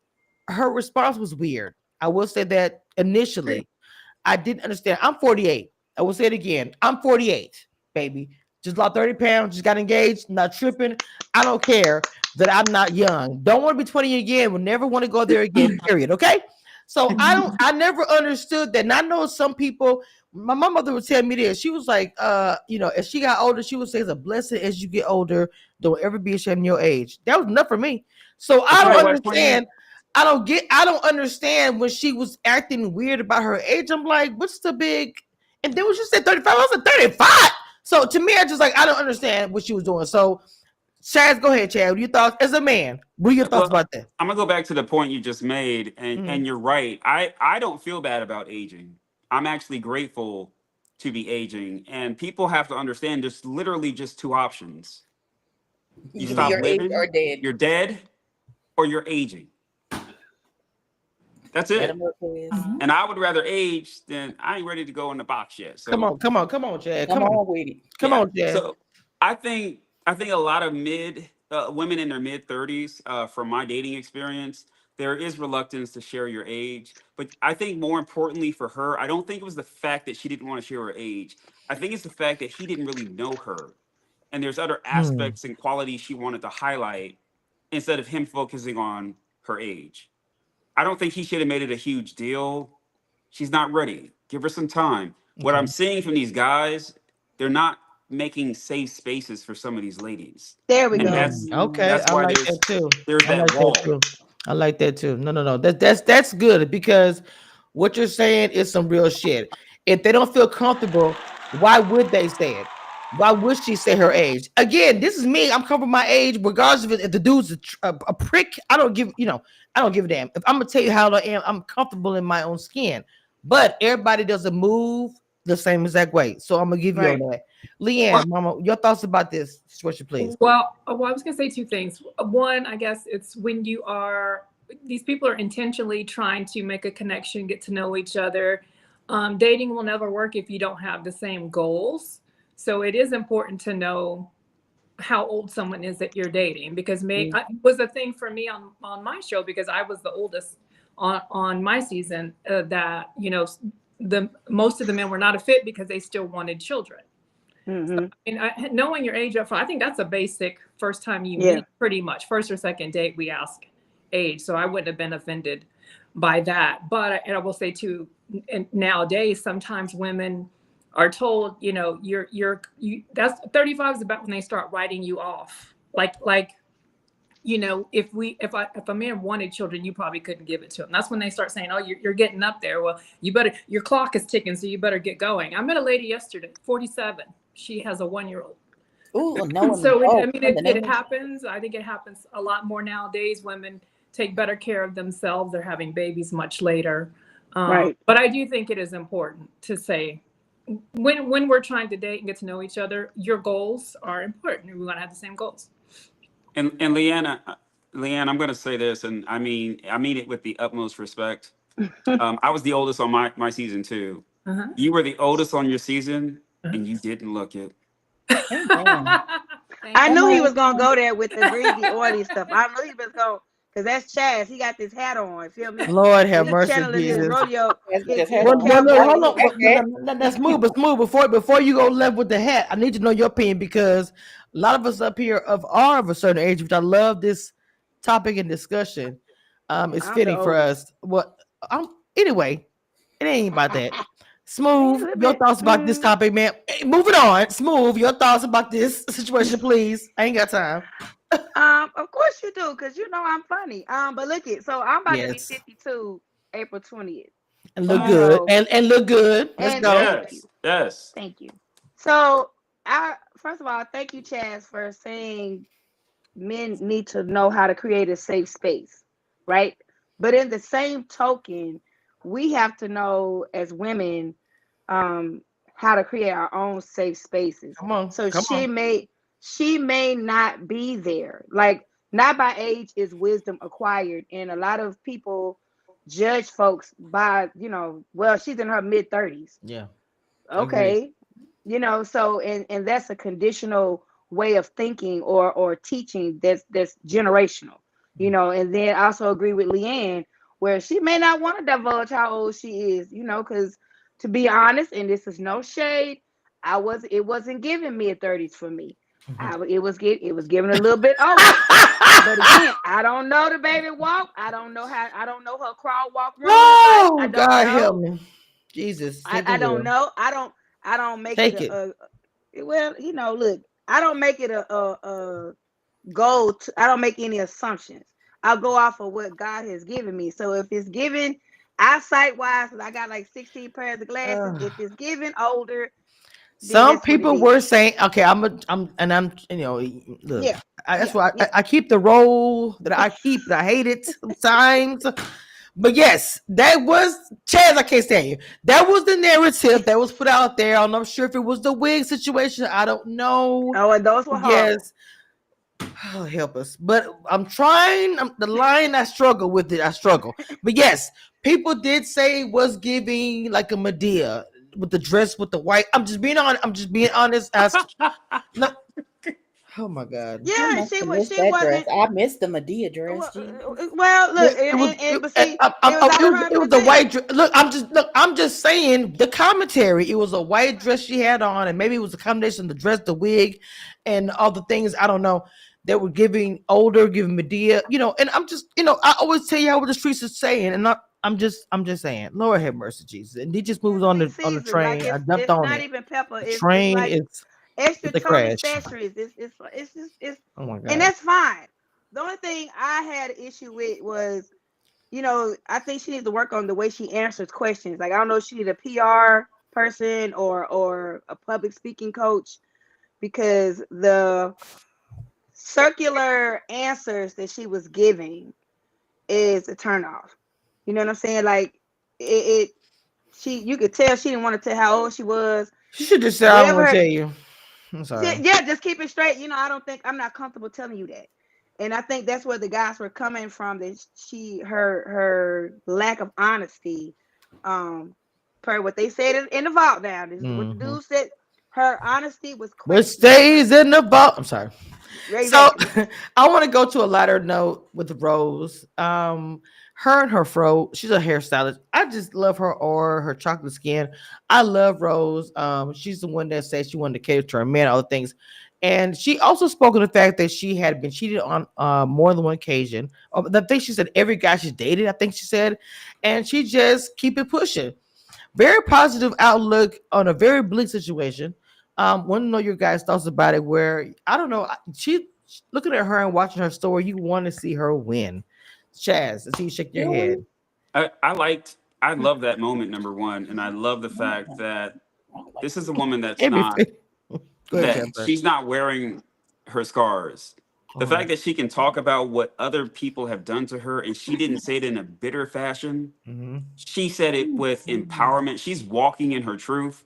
her response was weird. I will say that initially, I didn't understand. I'm 48. I will say it again. I'm 48, baby. Just lost 30 pounds. Just got engaged. Not tripping. I don't care that I'm not young. Don't want to be 20 again. Will never want to go there again. Period. Okay. So I never understood that. And I know some people my mother would tell me this. She was like, as she got older, she would say it's a blessing as you get older. Don't ever be ashamed of your age. That was enough for me. So I don't understand. I don't understand when she was acting weird about her age. I'm like, what's the big? And then when she said 35, I was like 35. So to me, I just like, I don't understand what she was doing. So Chaz, go ahead, Chad. What are your thoughts as a man? What are your thoughts about that? I'm gonna go back to the point you just made, and you're right. I don't feel bad about aging. I'm actually grateful to be aging, and people have to understand there's literally just two options. You stop living, or dead. you're dead, or you're aging. That's it. And I would rather age than I ain't ready to go in the box yet. So come on, Chad. Come on with it. Come on, Chad. So I think a lot of women in their mid 30s, from my dating experience, there is reluctance to share your age. But I think more importantly for her, I don't think it was the fact that she didn't want to share her age. I think it's the fact that he didn't really know her. And there's other aspects and qualities she wanted to highlight instead of him focusing on her age. I don't think he should have made it a huge deal. She's not ready. Give her some time. What I'm seeing from these guys, they're not making safe spaces for some of these ladies. There we go. That's I why like that too. There's that wall. I like that too. No. That's good, because what you're saying is some real shit. If they don't feel comfortable, why would they say it? Why would she say her age? Again, this is me. I'm covering my age, regardless of if the dude's a prick. I don't give a damn. If I'm gonna tell you how I am, I'm comfortable in my own skin. But everybody doesn't move the same exact way. So I'm gonna give you on that. Leanne, Mama, your thoughts about this situation, please. Well, I was gonna say two things. One, I guess it's when these people are intentionally trying to make a connection, get to know each other. Dating will never work if you don't have the same goals. So it is important to know how old someone is that you're dating, because it was a thing for me on my show, because I was the oldest on my season, that most of the men were not a fit because they still wanted children. So, knowing your age up front, I think that's a basic first time you meet, pretty much first or second date, we ask age. So I wouldn't have been offended by that. But I will say too, nowadays, sometimes women are told, that's 35 is about when they start writing you off. Like, if a man wanted children, you probably couldn't give it to him. That's when they start saying, oh, you're getting up there. Well, your clock is ticking, so you better get going. I met a lady yesterday, 47. She has a 1-year-old. Oh, no. So it happens. I think it happens a lot more nowadays. Women take better care of themselves. They're having babies much later. Right. But I do think it is important to say, when we're trying to date and get to know each other, your goals are important. We want to have the same goals. And Leanne, I'm going to say this, and I mean it with the utmost respect. I was the oldest on my season too. You were the oldest on your season, and you didn't look it. I knew he was gonna go there with the greasy, oily stuff. I knew he was going, because that's Chaz. He got this hat on. Feel me? Lord have mercy, Jesus. Hold on. That's smooth. Before you go left with the hat, I need to know your opinion, because a lot of us up here are of a certain age, which I love this topic and discussion. It's fitting for us. Anyway, it ain't about that. Smooth, your thoughts about this topic, man. Hey, moving on. Smooth, your thoughts about this situation, please. I ain't got time. Of course you do, because I'm funny. But look it. So I'm about to be 52 April 20th. And look good. And look good. Let's go. Yes. Thank you. So first of all, thank you, Chaz, for saying men need to know how to create a safe space, right? But in the same token, we have to know as women how to create our own safe spaces. She may not be there. Like, not by age is wisdom acquired. And a lot of people judge folks by, she's in her mid 30s. Yeah. Okay. So, and that's a conditional way of thinking or teaching that's generational, and then I also agree with Leanne, where she may not want to divulge how old she is, because to be honest, and this is no shade, it wasn't giving mid 30s for me. It was giving a little bit older. But again, I don't know the baby walk. I don't know her crawl, walk, run. Oh, God help me. Jesus, I don't know. I don't make Take it a well, look, I don't make it a goal. I don't make any assumptions. I'll go off of what God has given me. So if it's given eyesight wise, I got like 16 pairs of glasses. If it's given older, then some that's what it people is. were saying, okay, I'm look, Yeah, that's why I keep the role that I keep, and I hate it sometimes. But yes, that was Chaz. I can't stand you. That was the narrative that was put out there. I'm not sure if it was the wig situation. I don't know. Oh, and those were horrible. Yes. Oh, help us. But I'm trying. The line, I struggle with it. I struggle. But yes, people did say it was giving like a Medea with the dress with the white. I'm just being honest. No. Oh my God. Yeah, she wasn't. I missed the Medea dress. Well, look, but see, it was a white dress. Look, I'm just saying the commentary. It was a white dress she had on, and maybe it was a combination of the dress, the wig, and all the things. I don't know. That were giving Medea, and I'm just, I always tell you what the streets are saying, and I'm just saying, Lord have mercy, Jesus. And he just moves on the train. Like I jumped it's on not it. even pepper. The train it's like is extra a Charlie crash. accessories. It's Oh my God. and that's fine. The only thing I had an issue with was, I think she needs to work on the way she answers questions. Like, I don't know if she needs a PR person or a public speaking coach, because the circular answers that she was giving is a turnoff. You know what I'm saying? Like, you could tell she didn't want to tell how old she was. She should just say, I don't want to tell you. I'm sorry. Yeah, just keep it straight. I'm not comfortable telling you that. And I think that's where the guys were coming from, that her lack of honesty, per what they said in the vault now. This is what the dude said. Her honesty was What stays in the vault. I'm sorry. Exactly. So I want to go to a lighter note with Rose. Her and her fro. She's a hairstylist. I just love her aura, her chocolate skin. I love Rose. She's the one that said she wanted to cater to her man, all the things. And she also spoke of the fact that she had been cheated on more than one occasion. I think she said every guy she dated, I think she said. And she just keep it pushing. Very positive outlook on a very bleak situation. Want to know your guys' thoughts about it, where, I don't know, she looking at her and watching her story, you want to see her win. Chaz, I see you shake your head. I love that moment, number one. And I love the fact that this is a woman that's not, she's not wearing her scars. The fact that she can talk about what other people have done to her, and she didn't say it in a bitter fashion. She said it with empowerment. She's walking in her truth.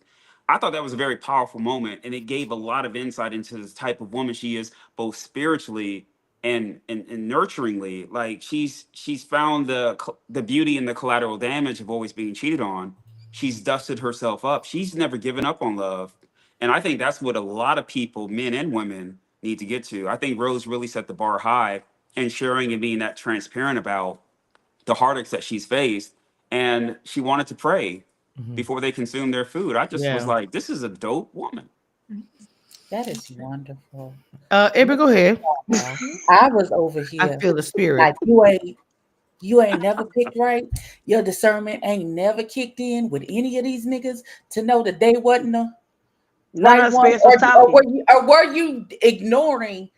I thought that was a very powerful moment, and it gave a lot of insight into this type of woman she is, both spiritually and nurturingly. Like, she's found the beauty in the collateral damage of always being cheated on. She's dusted herself up. She's never given up on love. And I think that's what a lot of people, men and women, need to get to. I think Rose really set the bar high in sharing and being that transparent about the heartaches that she's faced. And she wanted to pray before they consume their food. I just was like, this is a dope woman. That is wonderful. Amber, go ahead. I was over here. I feel the spirit. Like, you ain't never picked right. Your discernment ain't never kicked in with any of these niggas to know that they wasn't a right one, or were you ignoring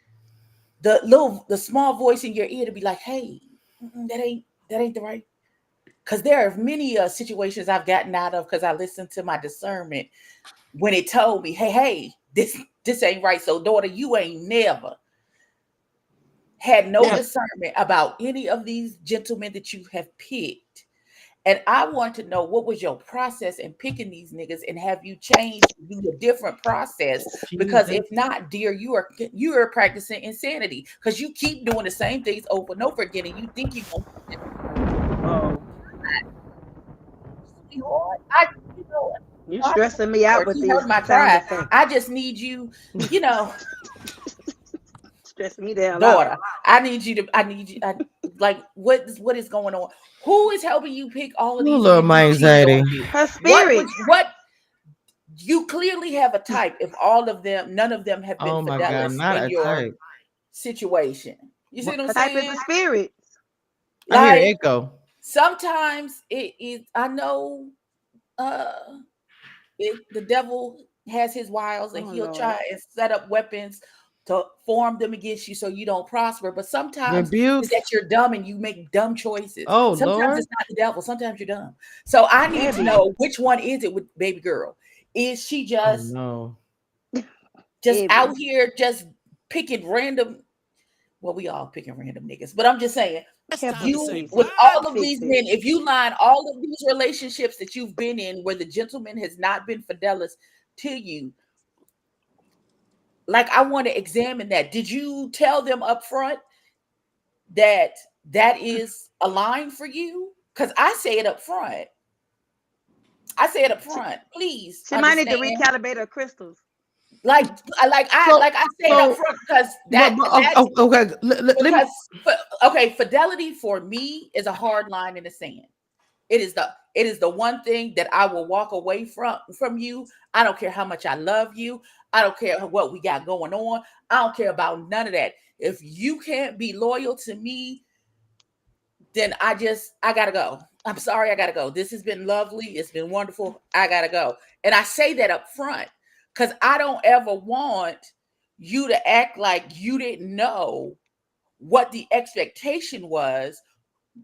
the small voice in your ear to be like, hey, that ain't the right? Because there are many situations I've gotten out of because I listened to my discernment when it told me, hey, this ain't right. So, daughter, you ain't never had no discernment about any of these gentlemen that you have picked. And I want to know, what was your process in picking these niggas, and have you changed to do a different process? Because if not, dear, you are practicing insanity, because you keep doing the same things over and over again, and you think you're going you're stressing me out with these. My cry. I just need you, stressing me down, daughter. I need you. Like, what is going on? Who is helping you pick all of these? Love my anxiety. Her spirit. What you clearly have a type. If none of them have been fidelis in your situation. You see what I'm saying? Type is a spirit. I hear echo. Sometimes it is. I know the devil has his wiles, and Oh, he'll Lord. try and set up weapons to form them against you so you don't prosper. But sometimes Rebuke. it's that you're dumb and you make dumb choices. Oh, Sometimes Lord. it's not the devil. Sometimes you're dumb. So I need to Abby. know, which one is it with baby girl? Is she Oh, just no. just Abby. out here just picking random? Well, we all picking random niggas, but I'm just saying, you with all of these men, if you line all of these relationships that you've been in where the gentleman has not been fidelis to you, like, I want to examine that. Did you tell them up front that that is a line for you? Because I say it up front. Please She might need to understand. recalibrate her crystals. Like I say it up front, because fidelity for me is a hard line in the sand. It is the one thing that I will walk away from you. I don't care how much I love you. I don't care what we got going on. I don't care about none of that. If you can't be loyal to me, then I gotta go. I'm sorry, I gotta go. This has been lovely. It's been wonderful. I gotta go. And I say that up front because I don't ever want you to act like you didn't know what the expectation was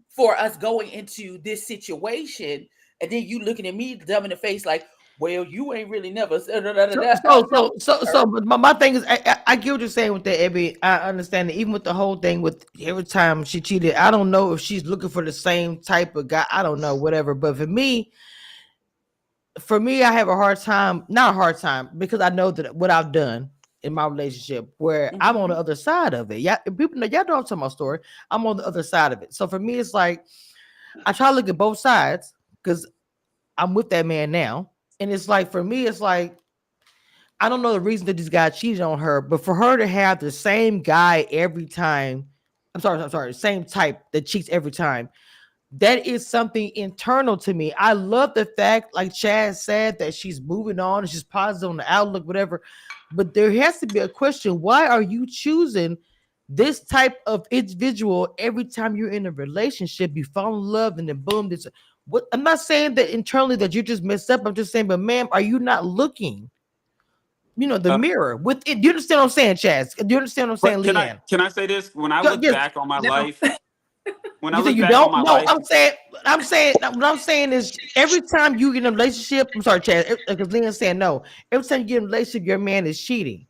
for us going into this situation, and then you looking at me dumb in the face like, well, you ain't really never said But my thing is, I get what you're saying with that, Abby. I understand that. Even with the whole thing with every time she cheated, I don't know if she's looking for the same type of guy. I don't know, whatever. But for me, I have not a hard time, because I know that what I've done in my relationship, where I'm on the other side of it. Yeah, people know, y'all know I'm telling my story. I'm on the other side of it. So for me, it's like I try to look at both sides because I'm with that man now. And it's like, for me, it's like, I don't know the reason that this guy cheated on her, but for her to have the same guy every time, I'm sorry, same type that cheats every time, that is something internal to me. I love the fact, like Chad said, that she's moving on, she's positive on the outlook, whatever. But there has to be a question. Why are you choosing this type of individual every time you're in a relationship? You fall in love and then boom, this. What, I'm not saying that internally that you just messed up. I'm just saying, but ma'am, are you not looking, the mirror with it? Do you understand what I'm saying, Chaz? Do you understand what I'm saying, But Leanne? can I say this? When I look back on my life, when I You say look you back on don't? my No, life, I'm saying what I'm saying is, every time you get in a relationship, I'm sorry, Chad, because Leanne's saying no. Every time you get in a relationship, your man is cheating.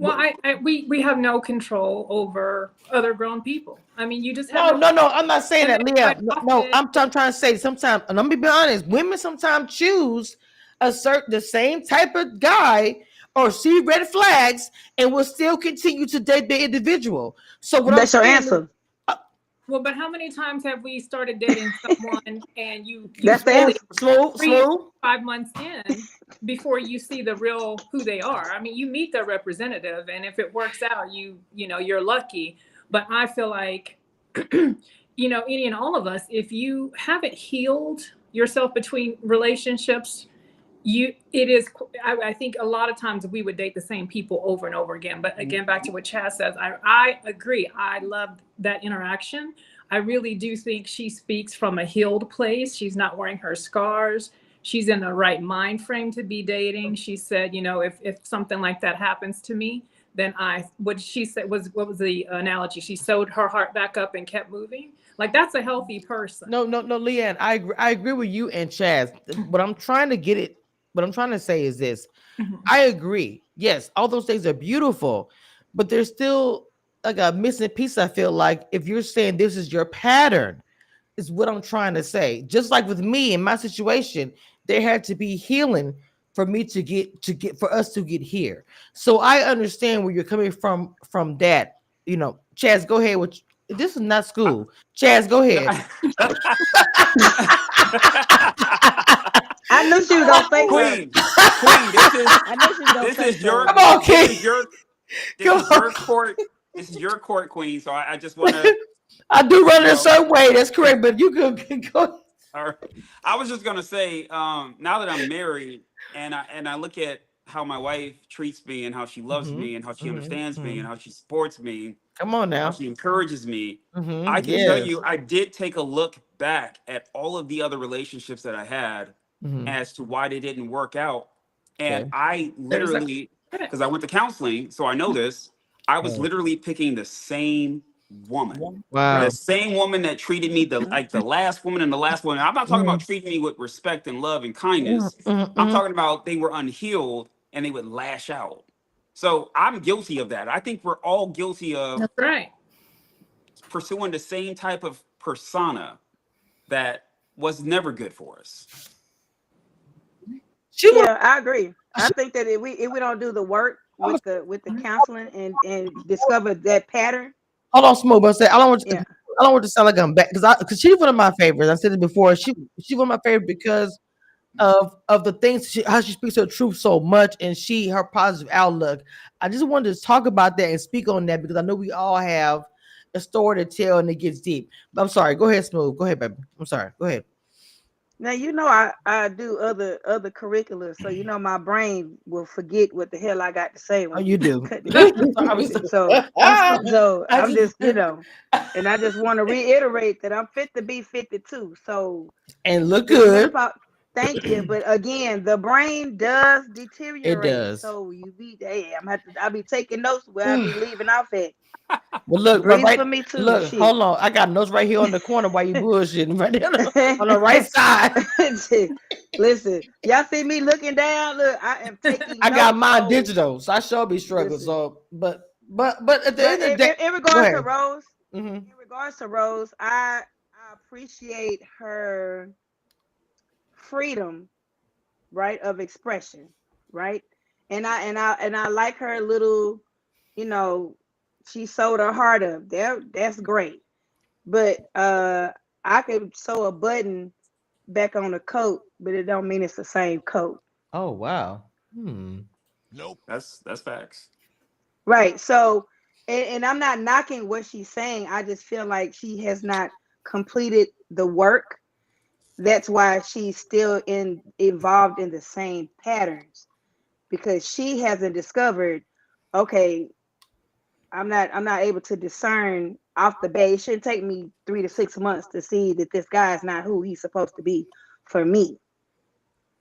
Well, we have no control over other grown people. I mean, you just No, have I'm not saying that, Leah. No, I'm trying to say sometimes, and let me be honest, women sometimes choose the same type of guy or see red flags and will still continue to date the individual. So what That's I'm your saying answer. Well, but how many times have we started dating someone and you That's the really answer. 3 or 5 months in before you see the real who they are? I mean, you meet their representative, and if it works out, you're lucky. But I feel like, any and all of us, if you haven't healed yourself between relationships, I think a lot of times we would date the same people over and over again. But again, back to what Chaz says, I agree. I love that interaction. I really do think she speaks from a healed place. She's not wearing her scars. She's in the right mind frame to be dating. She said, if something like that happens to me, then what she said was, what was the analogy? She sewed her heart back up and kept moving. Like, that's a healthy person. No, Leanne, I agree with you and Chaz. What I'm trying to say is this. I agree. Yes, all those things are beautiful, but there's still like a missing piece. I feel like, if you're saying this is your pattern, is what I'm trying to say. Just like with me in my situation, there had to be healing for me for us to get here. So I understand where you're coming from that. Chaz, go ahead with. This is not school. Chaz, go ahead. I knew she was gonna say Queen, I knew she was gonna say this is your, Come on, King. This is your court, Queen. So I just want to. I do run it a certain way. That's correct, but you could go. All right. I was just gonna say, now that I'm married and I look at how my wife treats me and how she loves me and how she understands me and how she supports me. Come on now. How she encourages me. I can tell you, I did take a look back at all of the other relationships that I had, as to why they didn't work out. And Okay. I literally, because I went to counseling, so I know this, I was literally picking the same woman. Wow. The same woman that treated me like the last woman and the last woman. I'm not talking about treating me with respect and love and kindness. I'm talking about they were unhealed and they would lash out. So I'm guilty of that. I think we're all guilty of That's right. pursuing the same type of persona that was never good for us. Yeah, I agree. I think that if we don't do the work with the counseling and discover that pattern. Hold on, Smooth. I said I don't want to sound like I'm back because she's one of my favorites. I said it before. She's one of my favorites because of the things how she speaks her truth so much and her positive outlook. I just wanted to talk about that and speak on that because I know we all have a story to tell and it gets deep. But I'm sorry. Go ahead, Smooth. Go ahead, baby. I'm sorry. Go ahead. Now I do other curriculums, so my brain will forget what the hell I got to say. Oh, you do. so I'm just and I just want to reiterate that I'm fit to be 52. So and look good. Thank you, but again, the brain does deteriorate. It does. So I'll be taking notes where I'll be leaving off at. Well, look, for me too. Look, hold on. I got notes right here on the corner while you bullshitting right there on the right side. Listen, y'all see me looking down. Look, I am taking. I got mine digital, so I sure be struggling. So, but at the end of the day, in regards to Rose, in regards to Rose, I appreciate her freedom, right, of expression, right, and I like her little, she sewed her heart up. That's great. But I could sew a button back on a coat, but it don't mean it's the same coat. Oh wow. Nope. That's facts. Right. So and I'm not knocking what she's saying. I just feel like she has not completed the work. That's why she's still involved in the same patterns, because she hasn't discovered, okay, I'm not able to discern off the bat. It shouldn't take me 3 to 6 months to see that this guy is not who he's supposed to be for me.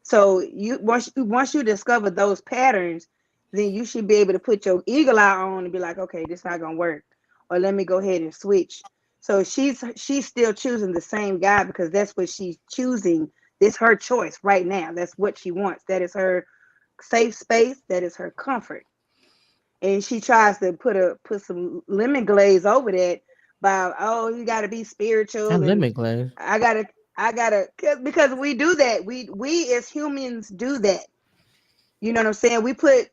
So once you discover those patterns, then you should be able to put your eagle eye on and be like, okay, this not gonna work, or let me go ahead and switch. So she's still choosing the same guy because that's what she's choosing. This is her choice right now. That's what she wants. That is her safe space. That is her comfort. And she tries to put some lemon glaze over that by, oh, you got to be spiritual. And lemon glaze. I gotta, because we do that. We as humans do that. You know what I'm saying? We put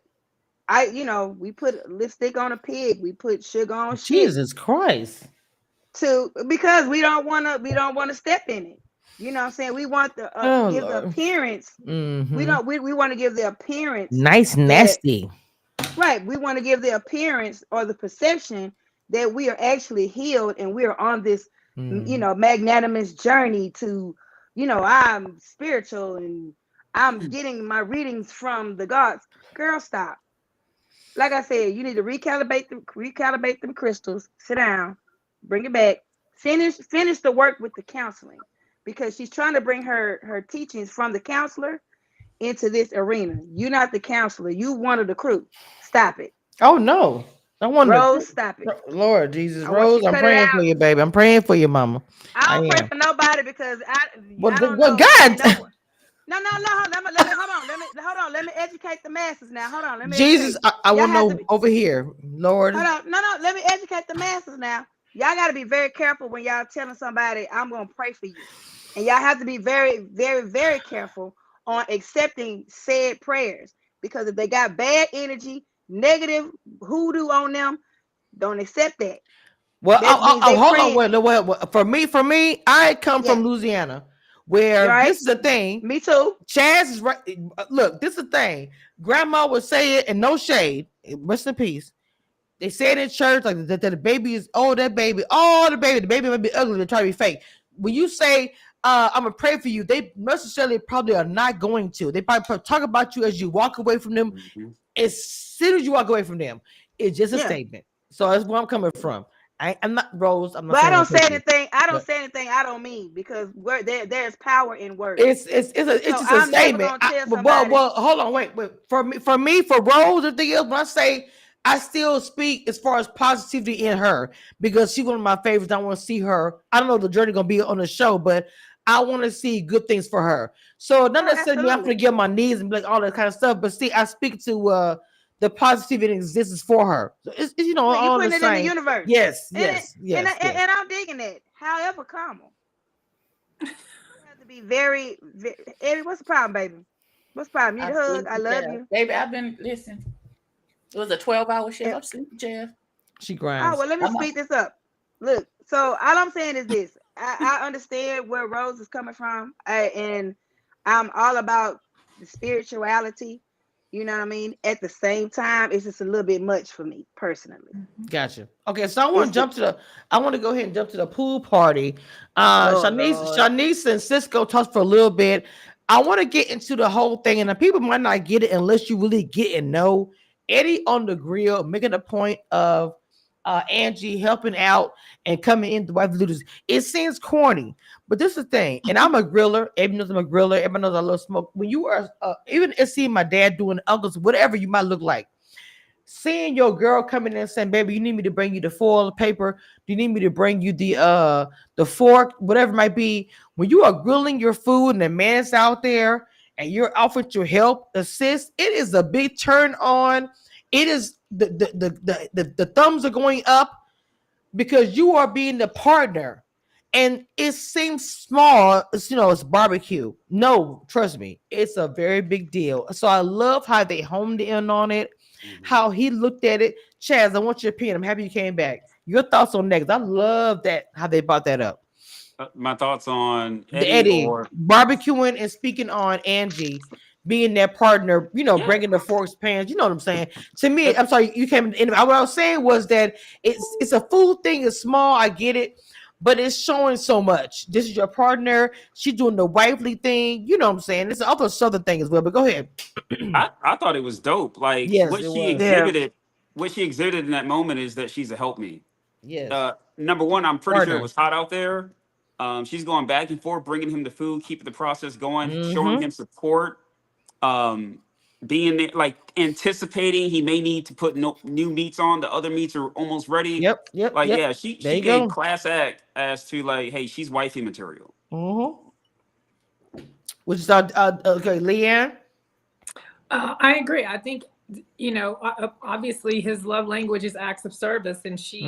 lipstick on a pig. We put sugar on shit. Jesus Christ. Because we don't want to step in it. You know what I'm saying? We want the give the appearance. Mm-hmm. We want to give the appearance. Nice, nasty. Right. We want to give the appearance or the perception that we are actually healed and we are on this, magnanimous journey to, I'm spiritual and I'm getting my readings from the gods. Girl, stop. Like I said, you need to recalibrate them crystals. Sit down, bring it back. Finish the work with the counseling, because she's trying to bring her teachings from the counselor into this arena. You're not the counselor. You one of the crew. Stop it. Oh no. I want Rose, stop it. Lord Jesus, Rose, I'm praying for you, baby. I'm praying for you, mama. I don't pray for nobody because God. No. Let me educate the masses now. Hold on. Let me Jesus, I want to know over here, Lord. Hold on. No. Let me educate the masses now. Y'all got to be very careful when y'all telling somebody, I'm going to pray for you. And y'all have to be very, very, very careful on accepting said prayers, because if they got bad energy, negative hoodoo on them, don't accept that. Well, hold on. Wait. For me, I come from Louisiana, where this is the thing. Me too. Chaz is right. Look, this is the thing. Grandma would say it, and no shade. Rest in peace. They say it in church, like that the baby is the baby might be ugly to try to be fake. When you say, I'm gonna pray for you, they necessarily probably are not going to. They probably talk about you as you walk away from them. Mm-hmm. As soon as you walk away from them, it's just a statement. So that's where I'm coming from. I'm not Rose. I'm not But saying I don't say anything. anything. I don't But say anything I don't mean, because there's power in words. it's So just a I'm never statement. gonna tell Well, somebody. hold on, wait. For Rose, the thing is, when I say I still speak as far as positivity in her because she's one of my favorites. I want to see her. I don't know the journey gonna be on the show, but I want to see good things for her. So not necessarily me, I'm gonna get on my knees and be like all that kind of stuff. But see, I speak to the positivity that exists for her. So it's Yeah, you all the putting it in the same. universe. Yes, And yes, yes. and I'm digging that. However, comma. You have to be very, Eddie, what's the problem, baby? What's the problem? You need a hug? I love you. Baby, I've been listening. It was a 12-hour shift. I'm sleeping, Jeff. She grinds. Oh, well, let me speed this up. Look, so all I'm saying is this. I understand where Rose is coming from, and I'm all about the spirituality. You know what I mean? At the same time, it's just a little bit much for me personally. Gotcha. Okay, so I want to go ahead and jump to the pool party. Shanice and Cisco talked for a little bit. I want to get into the whole thing, and the people might not get it unless you really get and know. Eddie on the grill making a point of Angie helping out and coming in the wife leaders. It seems corny, but this is the thing. And I'm a griller. Everybody knows I'm a griller. Everybody knows I love smoke. When you are even seeing my dad doing uncles, whatever you might look like, seeing your girl coming in and saying, "Baby, you need me to bring you the foil paper? Do you need me to bring you the fork? Whatever it might be." When you are grilling your food and the man's out there and you're offered to help, assist, it is a big turn on. It is the thumbs are going up because you are being the partner. And it seems small, it's barbecue. No, trust me, it's a very big deal. So I love how they homed in on it, how he looked at it. Chaz, I want your opinion. I'm happy you came back. Your thoughts on next? I love that how they brought that up. My thoughts on Eddie barbecuing and speaking on Angie being their partner, bringing the forks, pans. You know what I'm saying? To me, I'm sorry, you came in. What I was saying was that it's a food thing. It's small. I get it. But it's showing so much. This is your partner. She's doing the wifely thing. You know what I'm saying? It's also a southern thing as well. But go ahead. I thought it was dope. Like yes, what she exhibited in that moment is that she's a helpmate. Yes. Number one, I'm pretty sure it was hot out there. She's going back and forth, bringing him the food, keeping the process going, showing him support. Being there, like anticipating he may need to put new meats on. The other meats are almost ready. Yep. Yeah, she gave class act as to like, hey, she's wifey material. Which is okay, Leanne. I agree. I think obviously his love language is acts of service, and she,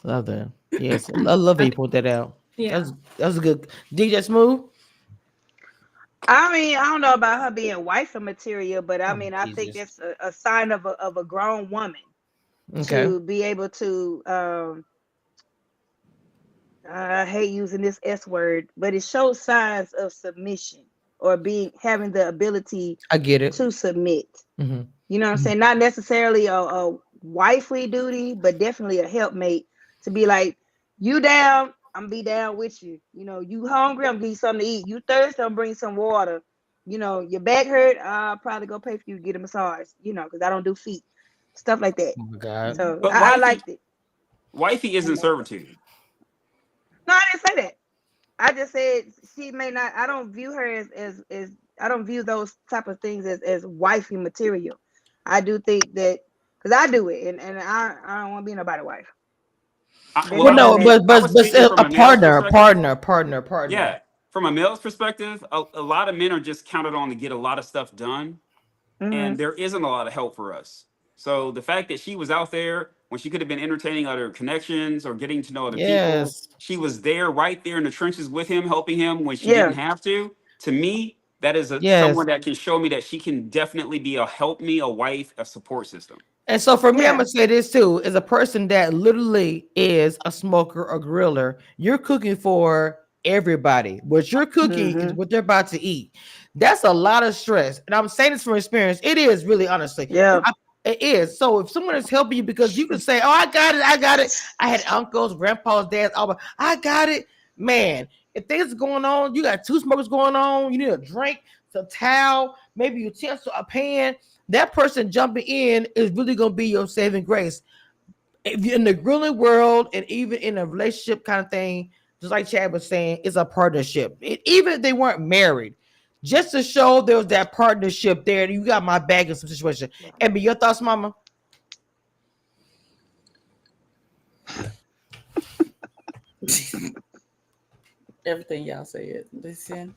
Love that. Yes, I love that you put that out. Yeah, that's good. DJ Smooth. I mean, I don't know about her being wifey material, but I mean, I think that's a sign of a grown woman to be able to. I hate using this S word, but it shows signs of submission or having the ability. I get it. To submit. You know what I'm saying? Not necessarily a wifely duty, but definitely a helpmate to be like, you down, I'm gonna be down with you. You hungry, I'm gonna give you something to eat. You thirsty, I'm bring some water. Your back hurt, I'll probably go pay for you to get a massage. Because I don't do feet, stuff like that. Oh my God. So I liked it. Wifey isn't servitude. No, I didn't say that. I just said she may not. I don't view her as I don't view those type of things as wifey material. I do think that because I do it, and I don't want to be nobody's wife. But a partner. Yeah, from a male's perspective, a lot of men are just counted on to get a lot of stuff done, and there isn't a lot of help for us. So the fact that she was out there when she could have been entertaining other connections or getting to know other people, she was there right there in the trenches with him, helping him when she didn't have to. To me, that is someone that can show me that she can definitely be a help me, a wife, a support system. And so for me, I'm gonna say this too: as a person that literally is a smoker or griller, you're cooking for everybody. What you're cooking is what they're about to eat. That's a lot of stress, and I'm saying this from experience. It is really, honestly, it is. So if someone is helping you, because you can say, "Oh, I got it." I had uncles, grandpas, dads, all. I got it, man. If things are going on, you got two smokers going on. You need a drink, a towel, maybe utensil, a pan. That person jumping in is really going to be your saving grace. in the grilling world and even in a relationship kind of thing, just like Chad was saying, it's a partnership. Even if they weren't married, just to show there was that partnership there. You got my back in some situation. Abby, your thoughts, Mama? Everything y'all said. Listen.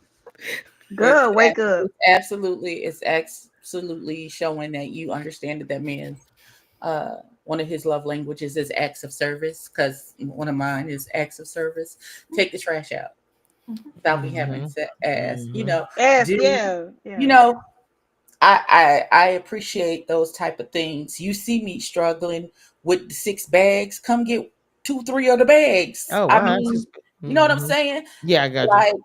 Girl, wake up. It's absolutely showing that you understand that man. One of his love languages is acts of service, because one of mine is acts of service. Take the trash out without me having to ask. I appreciate those type of things. You see me struggling with the 6 bags, come get 2-3 other bags. Oh, I wow. mean, you know what I'm saying? Yeah, I got like, you.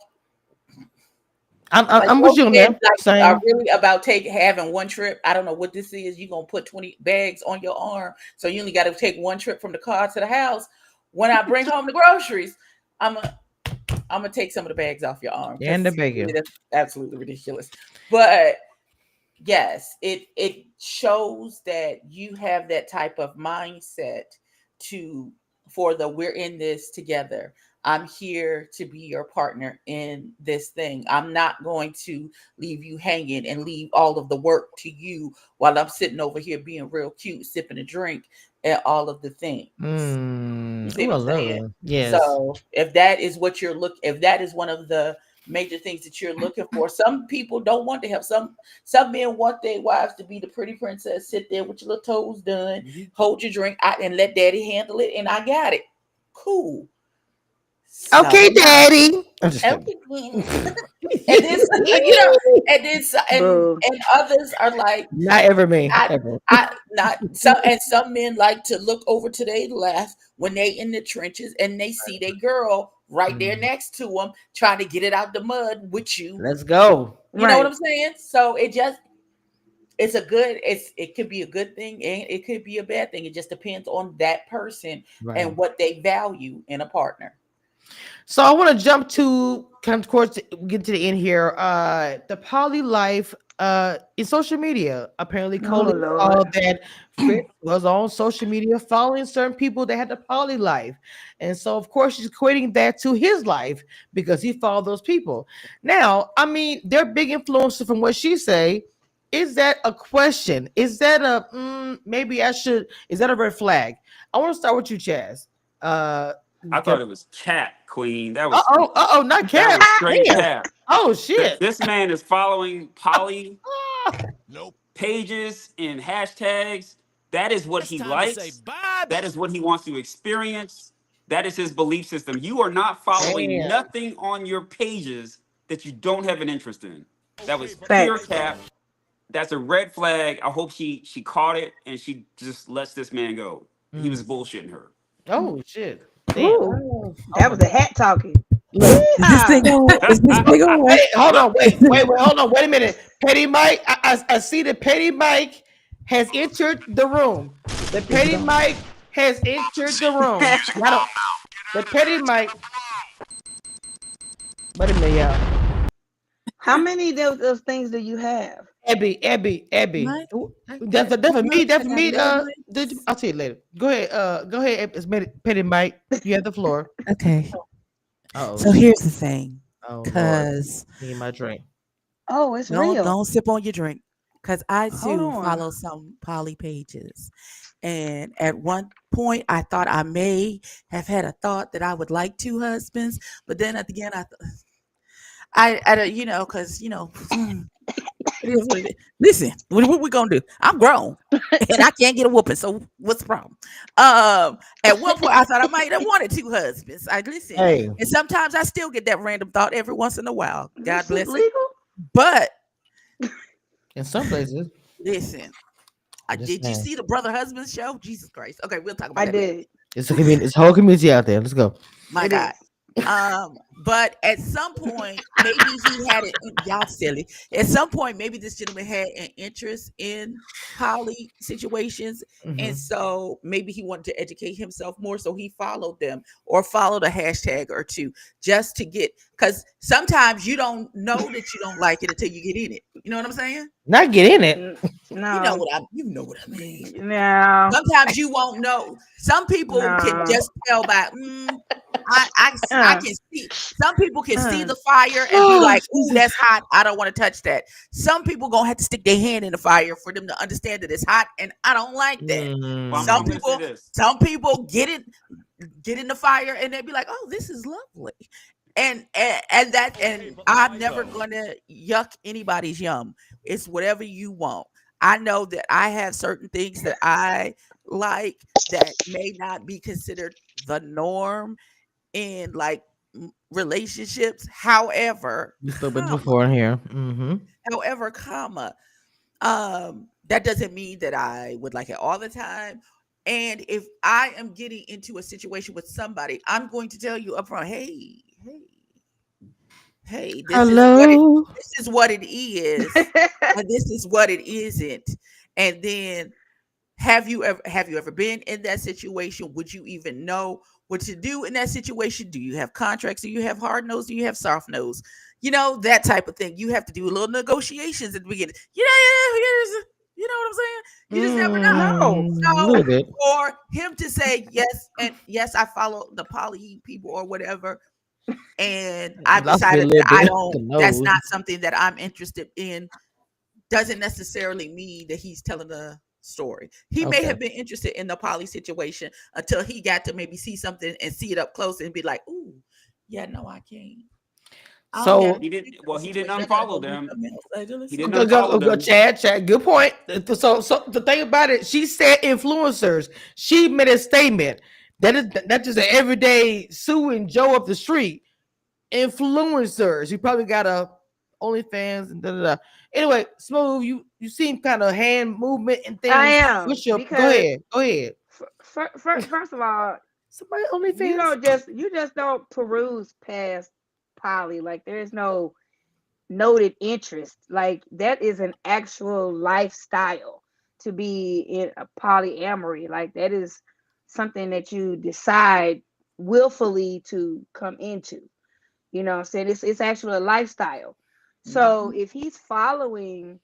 I'm with you on that. Are really about having one trip. I don't know what this is. You're gonna put 20 bags on your arm, so you only got to take one trip from the car to the house. When I bring home the groceries, I'm gonna take some of the bags off your arm. And the bacon. That's absolutely ridiculous. But yes, it shows that you have that type of mindset we're in this together. I'm here to be your partner in this thing. I'm not going to leave you hanging and leave all of the work to you while I'm sitting over here being real cute, sipping a drink and all of the things. You see what I'm saying? Yes. So if that is what if that is one of the major things that you're looking for, some people don't want to have some men want their wives to be the pretty princess, sit there with your little toes done, hold your drink out and let daddy handle it, and I got it. Cool. Okay, daddy. I'm just kidding. and others are like, not ever me. Some men like to look over to their left when they in the trenches and they see their girl right there next to them trying to get it out the mud with you. Let's go. You know what I'm saying? So it could be a good thing and it could be a bad thing. It just depends on that person and what they value in a partner. So I want to jump to of course get to the end here. The poly life in social media. Apparently, Cole saw that Fritz was on social media following certain people that had the poly life, and so of course she's equating that to his life because he followed those people. Now, I mean, they're big influencers from what she say. Is that a question? Is that a maybe I should? Is that a red flag? I want to start with you, Chaz. I thought it was cat, Queen. That was not cat. That was straight cat. Oh shit! This man is following poly pages and hashtags. That is what he likes. That is what he wants to experience. That is his belief system. You are not following nothing on your pages that you don't have an interest in. That was pure cap. That's a red flag. I hope she caught it and she just lets this man go. He was bullshitting her. Oh shit! Ooh, that was a hat talking. Look, is this big on? Hey, hold on, hold on, wait a minute. Petty Mike, I see that Petty Mike has entered the room. The Petty Mike has entered the room. The Petty Mike. Wait a minute, y'all. How many of those things do you have? Abby. That's for me. That's for me. I'll tell you later. Go ahead. It's Petty Mike. You have the floor. Okay. So here's the thing. Because need my drink. Oh, it's real. Don't sip on your drink. Because I too follow some poly pages. And at one point I thought I may have had a thought that I would like 2 husbands, but then at the end I because it is what it is. Listen, what we gonna do? I'm grown and I can't get a whooping. So what's the problem? At one point I thought I might have wanted 2 husbands. I listen, and sometimes I still get that random thought every once in a while. God bless it. But in some places, listen. Did you see the Brother Husband show? Jesus Christ. Okay, we'll talk about that. I did. It's a community. It's a whole community out there. Let's go. My God. But at some point, maybe he had it. Y'all silly. At some point, maybe this gentleman had an interest in poly situations, and so maybe he wanted to educate himself more. So he followed them or followed a hashtag or two just to get. Because sometimes you don't know that you don't like it until you get in it. You know what I'm saying? Not get in it. You know what I mean. No. Sometimes you won't know. Some people can just tell by. I can see. Some people can see the fire and be like, "Ooh, that's hot. I don't want to touch that." Some people gonna have to stick their hand in the fire for them to understand that it's hot, and I don't like that. Well, Some people get in the fire and they be like, "Oh, this is lovely," and I'm never gonna yuck anybody's yum. It's whatever you want. I know that I have certain things that I like that may not be considered the norm in like relationships. However, before here. However, that doesn't mean that I would like it all the time. And if I am getting into a situation with somebody, I'm going to tell you upfront, hey, this is what it is, and this is what it isn't. And then have you ever been in that situation? Would you even know what to do in that situation? Do you have contracts? Do you have hard nose? Do you have soft nose? You know, that type of thing. You have to do a little negotiations at the beginning. You know what I'm saying? You just never know. So for him to say yes, and yes, I follow the poly people or whatever, and I've decided that that's not something that I'm interested in, doesn't necessarily mean that he's telling the story. He may have been interested in the poly situation until he got to maybe see something and see it up close and be like, "Ooh, yeah, no, I can't." So he didn't unfollow them. He didn't unfollow them. Chad, good point. So the thing about it, she said influencers. She made a statement that's just an everyday Sue and Joe up the street. Influencers. You probably got a OnlyFans and da. Anyway, Smooth, you seem kind of hand movement and things. I am. Go ahead. First of all, somebody OnlyFans. You just don't peruse past poly. Like there's no noted interest. Like that is an actual lifestyle to be in a polyamory. Like that is something that you decide willfully to come into. You know what I'm saying? It's actually a lifestyle. So if he's following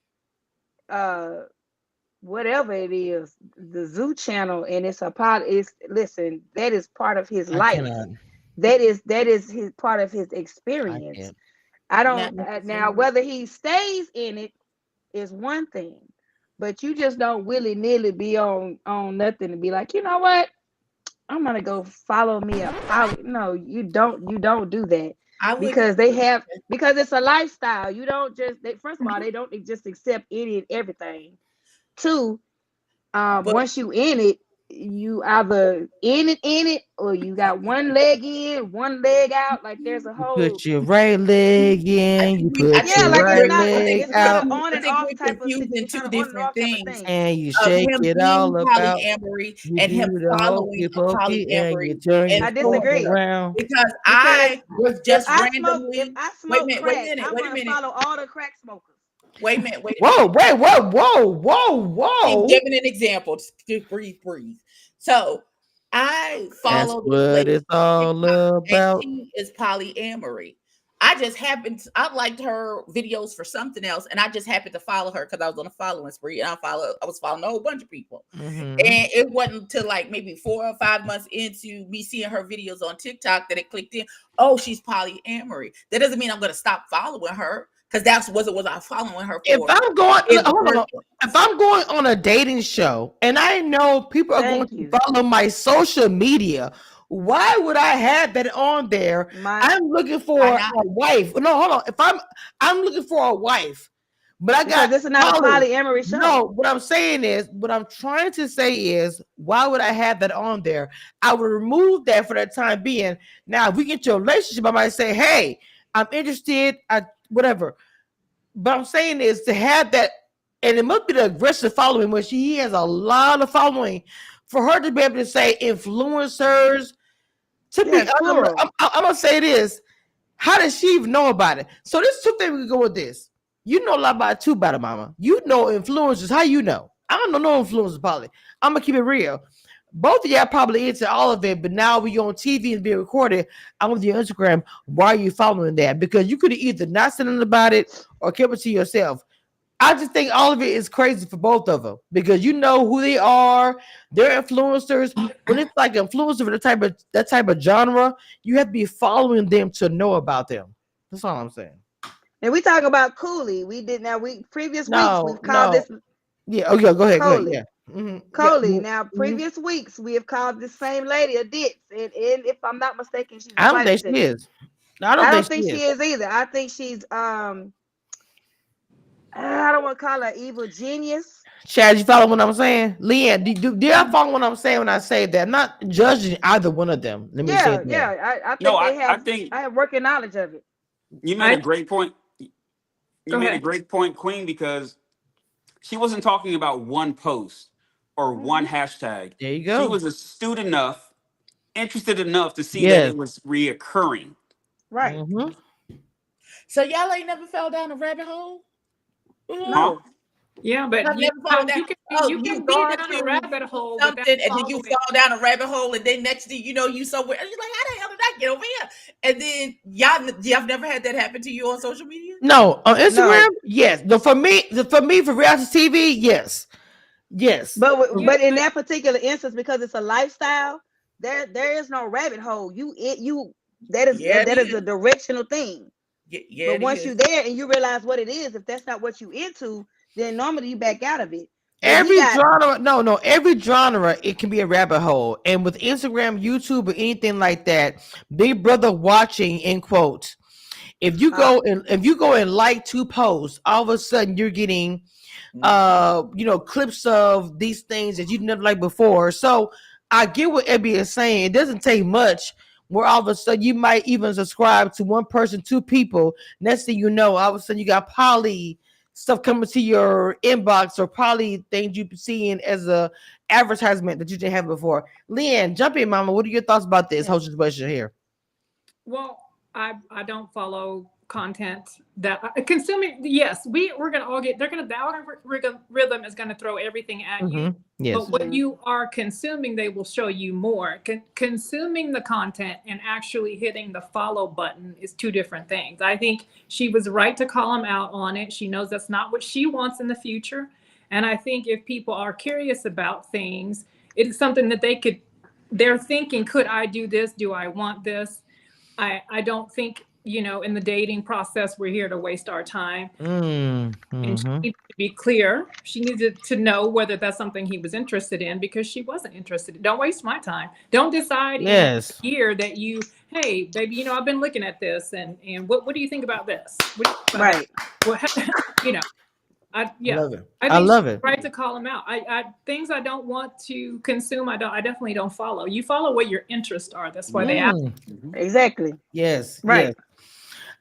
whatever it is, the Zoo channel, and it's a part, listen, that is part of his life. That is his part of his experience. I don't now whether he stays in it is one thing, but you just don't willy-nilly be on nothing and be like, you know what? I'm gonna go follow me a poly. No, you don't do that. Because it's a lifestyle. You don't just first of all, they don't just accept any and everything. Two, once you in it, you either in it or you got one leg in, one leg out. Like there's a whole put your right leg in, you put your right leg out. On and off type of confusing two different things. And you shake it all about. Polyamory and him following polyamory. I disagree. Because I was just randomly. If I smoke crack, I'm gonna follow all the crack smokers. Wait a minute. Whoa. I'm giving an example. Just breathe. So I follow. That's what it's all about. She is polyamory. I liked her videos for something else, and I just happened to follow her because I was on a following spree, and I was following a whole bunch of people. And it wasn't until like maybe 4 or 5 months into me seeing her videos on TikTok that it clicked in. Oh, she's polyamory. That doesn't mean I'm going to stop following her. Because that's what I'm following her for. If I'm going on a dating show and I know people are going to follow my social media, why would I have that on there? I'm looking for a wife. No, hold on. If I'm looking for a wife, but I got this is not a polyamory show. No, what I'm trying to say is, why would I have that on there? I would remove that for that time being. Now, if we get to a relationship, I might say, hey, I'm interested. Whatever. But I'm saying is to have that, and it must be the aggressive following, where she has a lot of following, for her to be able to say influencers. To be honest, I'm gonna say this. How does she even know about it? So there's two things we can go with this. You know a lot about it too, about it, mama. You know influencers. How you know? I don't know no influencers, probably. I'm gonna keep it real. Both of y'all probably into all of it, but now we on TV and being recorded. I'm with your Instagram. Why are you following that? Because you could have either not said anything about it or kept it to yourself. I just think all of it is crazy for both of them because you know who they are. They're influencers. When it's like influencer for that type of genre, you have to be following them to know about them. That's all I'm saying. And we talk about Cooley. We did now. Weeks we've called this. Yeah. Oh yeah. Go ahead. Cooley. Go ahead. Yeah. Mm-hmm. Cooley. Yeah. Now, previous weeks we have called this same lady a ditz, and if I'm not mistaken, she's. I don't think she is. I don't think she is either. I think she's I don't want to call her evil genius. Chad, you follow what I'm saying? Leanne, do I follow what I'm saying when I say that? I'm not judging either one of them. Let me say that. I think I have working knowledge of it. You made a great point. You made a great point, Queen, because she wasn't talking about one post or one hashtag. There you go. She was astute enough, interested enough to see that it was reoccurring. Right. Mm-hmm. So y'all ain't never fell down a rabbit hole? No. Yeah, but you can be down a rabbit hole, something, and then you fall down a rabbit hole, and then next thing you know, you somewhere, and you're like, how the hell did I get over here? And then y'all never had that happen to you on social media? No, on Instagram, yes. No, for me, for reality TV, yes. But in that particular instance, because it's a lifestyle, there is no rabbit hole. That is a directional thing. Yeah, but once you're there and you realize what it is, if that's not what you into, then normally you back out of it. Every genre, it can be a rabbit hole. And with Instagram, YouTube, or anything like that, Big Brother watching in quotes. If you go and like two posts, all of a sudden you're getting clips of these things that you've never liked before. So I get what Ebby is saying. It doesn't take much where all of a sudden you might even subscribe to one person, two people. Next thing you know, all of a sudden you got poly stuff coming to your inbox, or probably things you've been seeing as a advertisement that you didn't have before. Leanne, jump in, mama. What are your thoughts about this whole situation here? Well, I don't follow content that consuming. Yes, we're gonna all get. The algorithm is gonna throw everything at you. Yes. But what you are consuming, they will show you more. Consuming the content and actually hitting the follow button is two different things. I think she was right to call him out on it. She knows that's not what she wants in the future. And I think if people are curious about things, it is something that they're thinking, could I do this? Do I want this? I don't think, in the dating process, we're here to waste our time. And she needs to be clear. She needed to know whether that's something he was interested in, because she wasn't interested. Don't waste my time. don't decide in a year that hey, baby, I've been looking at this, and what do you think about this? Right. I love it. Right to call him out. Things I don't want to consume, I definitely don't follow. You follow what your interests are. That's why they ask. Exactly. Yes. Right. Yes.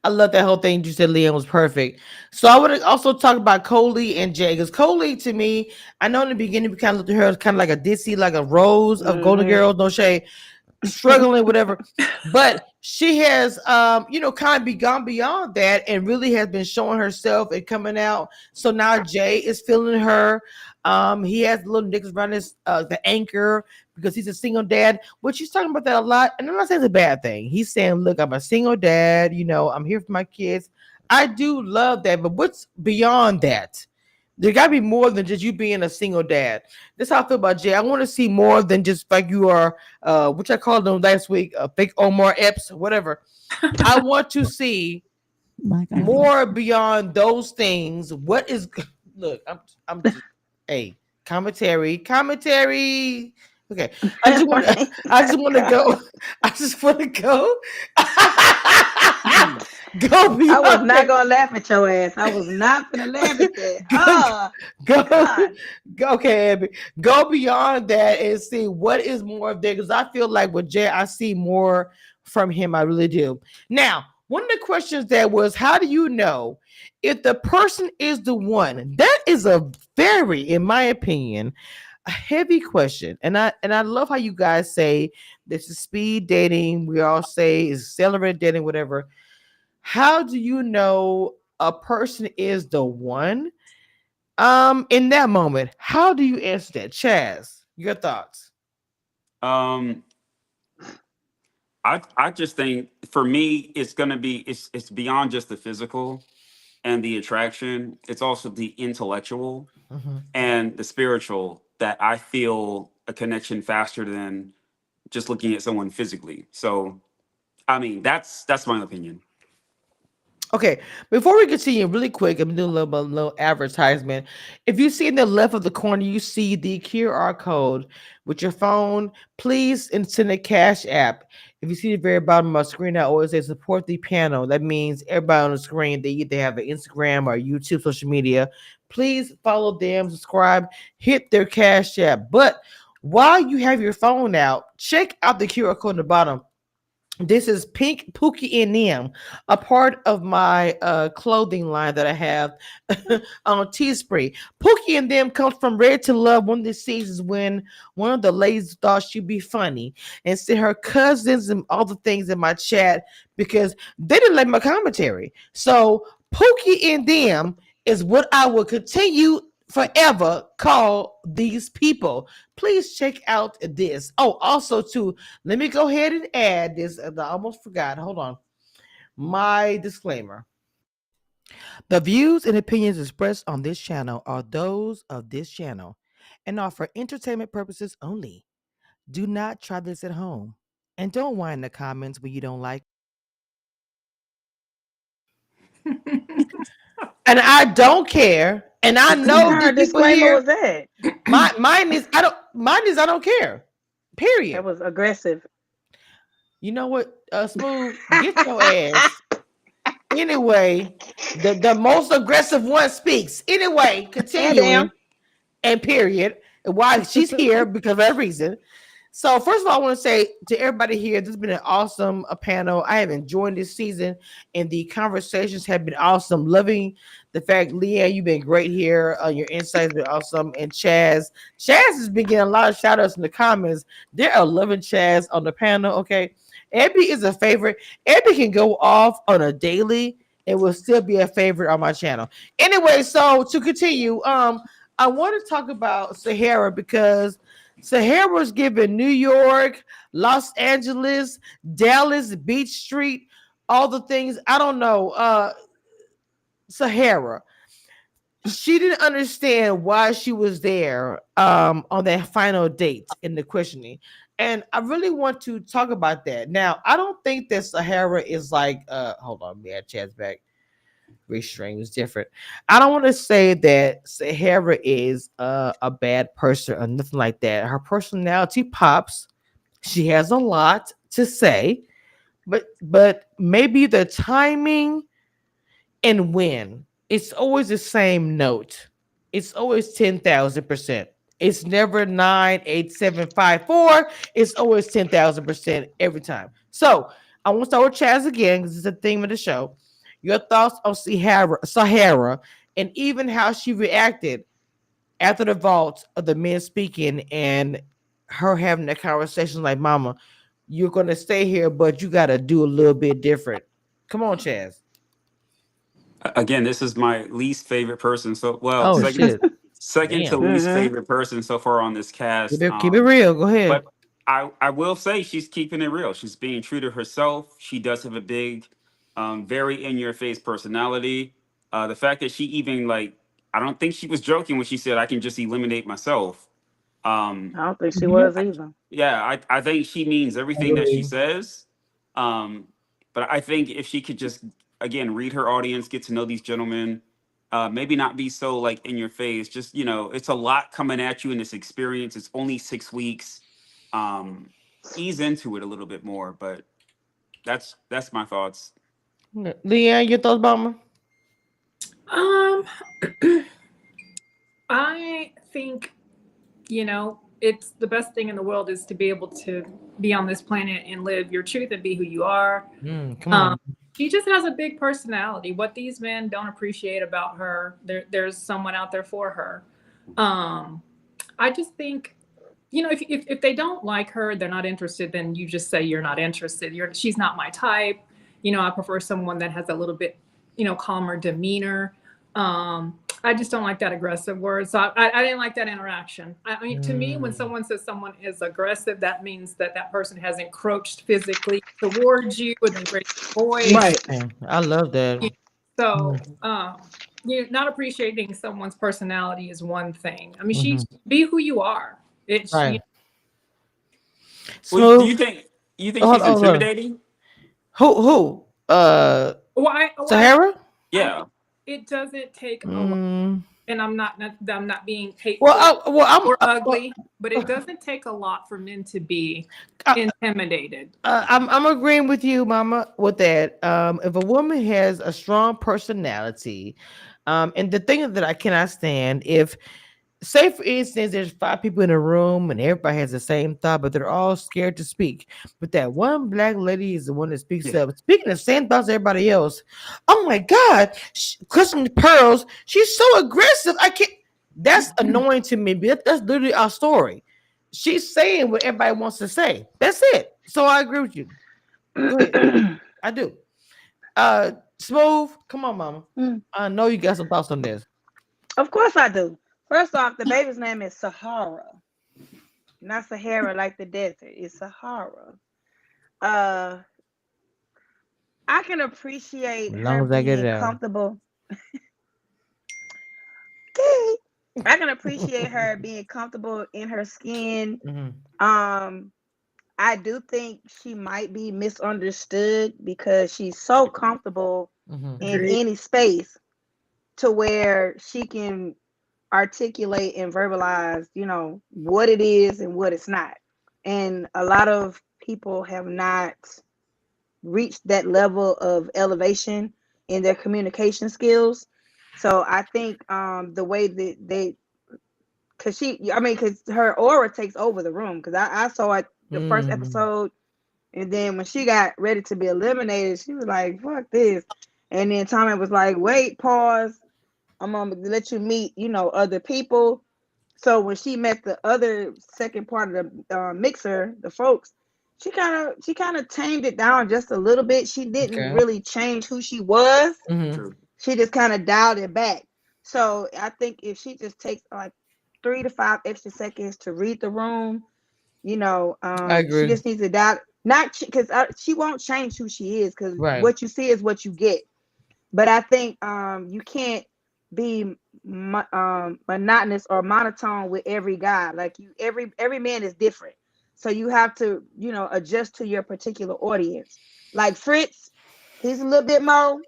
I love that whole thing you said, Leanne, was perfect. So I would also talk about Coley and Jay, because Coley, to me, I know in the beginning we kind of looked at her as kind of like a Ditsy, like a Rose of Golden Girls, no shade, struggling, whatever. But she has, kind of gone beyond that and really has been showing herself and coming out. So now Jay is feeling her. He has little niggas around his the anchor, because he's a single dad, which he's talking about that a lot. And I'm not saying it's a bad thing. He's saying, look, I'm a single dad, I'm here for my kids. I do love that, but what's beyond that? There gotta be more than just you being a single dad. That's how I feel about Jay. I want to see more than just like you are, which I called them last week, fake Omar Epps, whatever. I want to see more beyond those things. What is, look, I'm just, hey, commentary. Okay, I just want to go. Go beyond. I was not gonna laugh at your ass. I was not gonna laugh at that. Go, okay, Abby. Go beyond that and see what is more of there. Because I feel like with Jay, I see more from him. I really do. Now, one of the questions that was, how do you know if the person is the one? That is a very, in my opinion, heavy question, and I love how you guys say this is speed dating. We all say is accelerated dating, whatever. How do you know a person is the one? In that moment, how do you answer that, Chaz? Your thoughts? Um, I just think for me, it's gonna be it's beyond just the physical and the attraction. It's also the intellectual and the spiritual that I feel a connection faster than just looking at someone physically. So, I mean, that's my opinion. Okay, before we continue, really quick, I'm doing a little advertisement. If you see in the left of the corner, you see the QR code with your phone. Please send a Cash App. If you see the very bottom of my screen, I always say support the panel. That means everybody on the screen, they either have an Instagram or YouTube social media. Please follow them, subscribe, hit their Cash App. But while you have your phone out, check out the QR code in the bottom. This is Pink Pookie and Nim, a part of my clothing line that I have on Teespring. Pookie and them comes from Ready to Love. One of the seasons when one of the ladies thought she'd be funny and sent her cousins and all the things in my chat because they didn't like my commentary. So Pookie and them is what I will continue forever call these people. Please check out this. Oh, also too, let me go ahead and add this. I almost forgot. Hold on. My disclaimer. The views and opinions expressed on this channel are those of this channel and are for entertainment purposes only. Do not try this at home. And don't whine in the comments when you don't like. And I don't care. And I know What kind of these people disclaimer here. was that? Mine is I don't care. Period. That was aggressive. You know what? Smooth, get your ass. Anyway, the most aggressive one speaks. Anyway, continuing. And period. And why she's here because of that reason. So first of all, I want to say to everybody here, this has been an awesome panel. I have enjoyed this season, and the conversations have been awesome. Loving the fact, Leanne, you've been great here. Your insights have been awesome. And Chaz has been getting a lot of shout outs in the comments. There are loving Chaz on the panel. Okay, Abby is a favorite. Abby can go off on a daily. It will still be a favorite on my channel. Anyway, so to continue, I want to talk about Sahara because Sahara's given New York, Los Angeles, Dallas, Beach Street, all the things. I don't know. Sahara. She didn't understand why she was there on that final date in the questioning. And I really want to talk about that. Now, I don't think that Sahara is like hold on, we had Chad's back. Restring was different. I don't want to say that Sahara is a bad person or nothing like that. Her personality pops. She has a lot to say, but maybe the timing and when it's always the same note. It's always 10,000%. It's never 9, 8, 7, 5, 4. It's always 10,000% every time. So I want to start with Chaz again because it's the theme of the show. Your thoughts on Sahara and even how she reacted after the vault of the men speaking and her having that conversation like, Mama, you're going to stay here, but you got to do a little bit different. Come on, Chaz. Again, this is my least favorite person. So, well, Oh, second to least favorite person so far on this cast. Keep it real. Go ahead. But I will say she's keeping it real. She's being true to herself. She does have a big, very in your face personality. The fact that she even I don't think she was joking when she said, "I can just eliminate myself." I don't think she was either. Yeah, I think she means everything that she says. But I think if she could just again read her audience, get to know these gentlemen, maybe not be so in your face. Just it's a lot coming at you in this experience. It's only 6 weeks. Ease into it a little bit more. But that's my thoughts. Leanne, your thoughts, Mama? I think it's the best thing in the world is to be able to be on this planet and live your truth and be who you are. Come on. She just has a big personality. What these men don't appreciate about her, there's someone out there for her. I just think, you know, if they don't like her, they're not interested, then you just say you're not interested. She's not my type. You know, I prefer someone that has a little bit, you know, calmer demeanor. I just don't like that aggressive word. So I didn't like that interaction. I mean, to me, when someone says someone is aggressive, that means that that person has encroached physically towards you with a great voice. Right. I love that. So, you're not appreciating someone's personality is one thing. I mean, be who you are. It's right. Well, do you think she's intimidating? Who? Sahara? Yeah. It doesn't take a lot, and I'm not being hateful I'm or ugly, but it doesn't take a lot for men to be intimidated. I'm agreeing with you, Mama, with that. If a woman has a strong personality, and the thing that I cannot stand, if say for instance there's 5 people in a room and everybody has the same thought, but they're all scared to speak, but that one black lady is the one that speaks up, speaking the same thoughts as everybody else. Oh my God, clutching the pearls, she's so aggressive. I can't. That's annoying to me. But that's literally our story. She's saying what everybody wants to say. That's it. So I agree with you. Go ahead. I do. Smooth, come on, Mama. I know you got some thoughts on this. Of course I do. First off, the baby's name is Sahara. Not Sahara like the desert. It's Sahara. I can appreciate her being comfortable. I can appreciate her being comfortable in her skin. I do think she might be misunderstood because she's so comfortable in any space to where she can articulate and verbalize, you know, what it is and what it's not. And a lot of people have not reached that level of elevation in their communication skills. So I think the way that because her aura takes over the room. Because I saw it the first episode, and then when she got ready to be eliminated, she was like, "Fuck this," and then Tommy was like, "Wait, pause. I'm gonna let you meet, you know, other people." So when she met the other second part of the mixer, the folks, she kind of tamed it down just a little bit. She didn't really change who she was. She just kind of dialed it back. So I think if she just takes like 3 to 5 extra seconds to read the room, you know, I agree. she just needs to dial. Not because she won't change who she is, because what you see is what you get. But I think you can't be monotonous or monotone with every guy. Like every man is different, so you have to, you know, adjust to your particular audience. Like Fritz, he's a little bit more,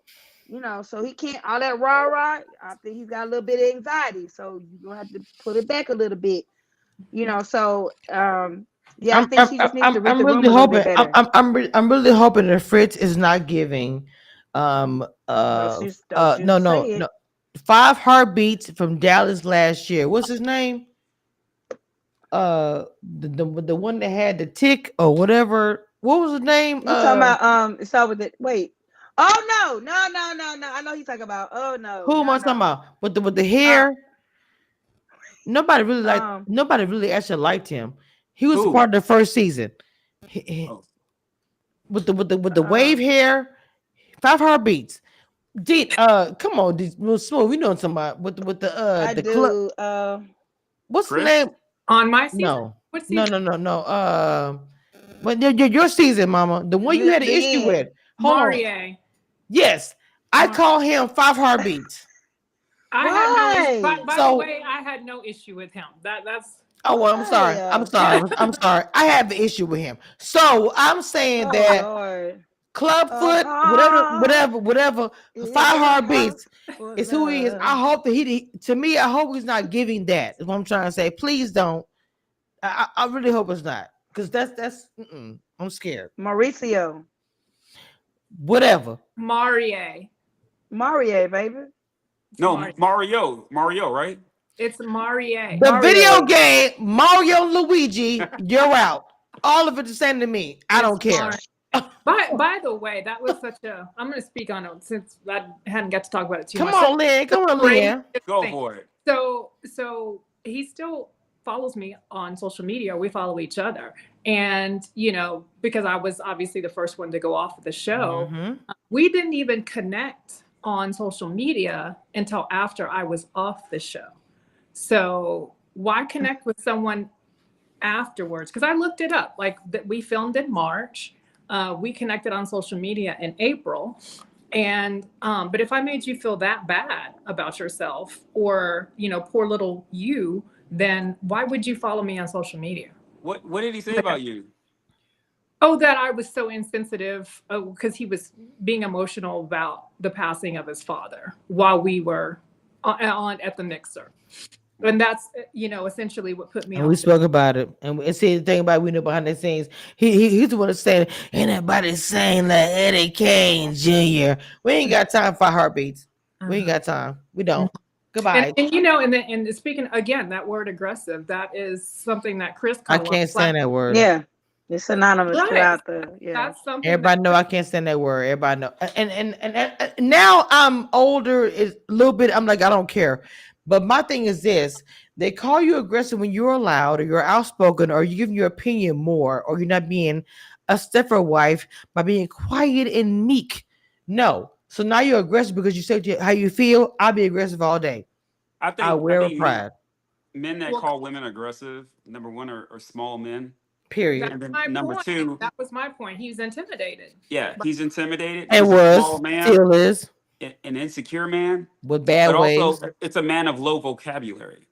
you know, so he can't all that rah. I think he's got a little bit of anxiety, so you're gonna have to put it back a little bit, you know. So yeah, I think she just needs to read the room a little bit better. I'm really hoping that Fritz is not giving no 5 heartbeats from Dallas last year. What's his name? The one that had the tick or whatever. What was his name? You talking about it's over the wait. Oh no. I know he's talking about. Oh no. Who am I talking about? With the hair? Nobody really actually liked him. He was part of the first season. With the wave hair, 5 heartbeats. Come on, Smooth. We know somebody with the club. What's the name on my season? No. What season? No. But your season, Mama, the one you had an issue with. Marie. Yes, I call him 5 heartbeats. I had no. By the way, I had no issue with him. That's. Oh well, I'm sorry. I have the issue with him. So I'm saying that. Lord. Clubfoot, whatever. 5 heartbeats is who he is. I hope that I hope he's not giving that. Is what I'm trying to say. Please don't. I really hope it's not, because that's. I'm scared. Mauricio. Whatever. Marie, baby. No, Mario, right? It's Marie. The video game Mario Luigi. You're out. All of it the same to me. I don't care. By the way, that was such a. I'm going to speak on it since I hadn't got to talk about it too much. Come on, Lynn. Go for it. So he's still follows me on social media. We follow each other. And, because I was obviously the first one to go off of the show, we didn't even connect on social media until after I was off the show. So why connect with someone afterwards? Because I looked it up. Like that, we filmed in March. We connected on social media in April. And but if I made you feel that bad about yourself, or poor little you, then why would you follow me on social media? What did he say about you? Oh, that I was so insensitive because he was being emotional about the passing of his father while we were on at the mixer. And that's essentially what put me And on. we spoke about it, and see the thing about we know behind the scenes. He's the one that's saying, "Ain't nobody saying that Eddie Kane Jr." We ain't got time for heartbeats. We ain't got time. We don't. Goodbye. And speaking again, that word aggressive, that is something that Chris I caught can't stand that word. Yeah, it's synonymous throughout the. Yeah, that's something. Everybody know I can't stand that word. Everybody know. And now I'm older. Is a little bit. I'm like I don't care. But my thing is this: they call you aggressive when you're loud, or you're outspoken, or you're giving your opinion more, or you're not being a stepper wife by being quiet and meek. No. So now you're aggressive because you said how you feel. I'll be aggressive all day. I wear pride. Men that call women aggressive, number one, are small men. Period. And then My number point. two, That was my point. He's intimidated. yeah, he's intimidated. And He's a small was man, still is an insecure man with bad but ways. also it's a man of low vocabulary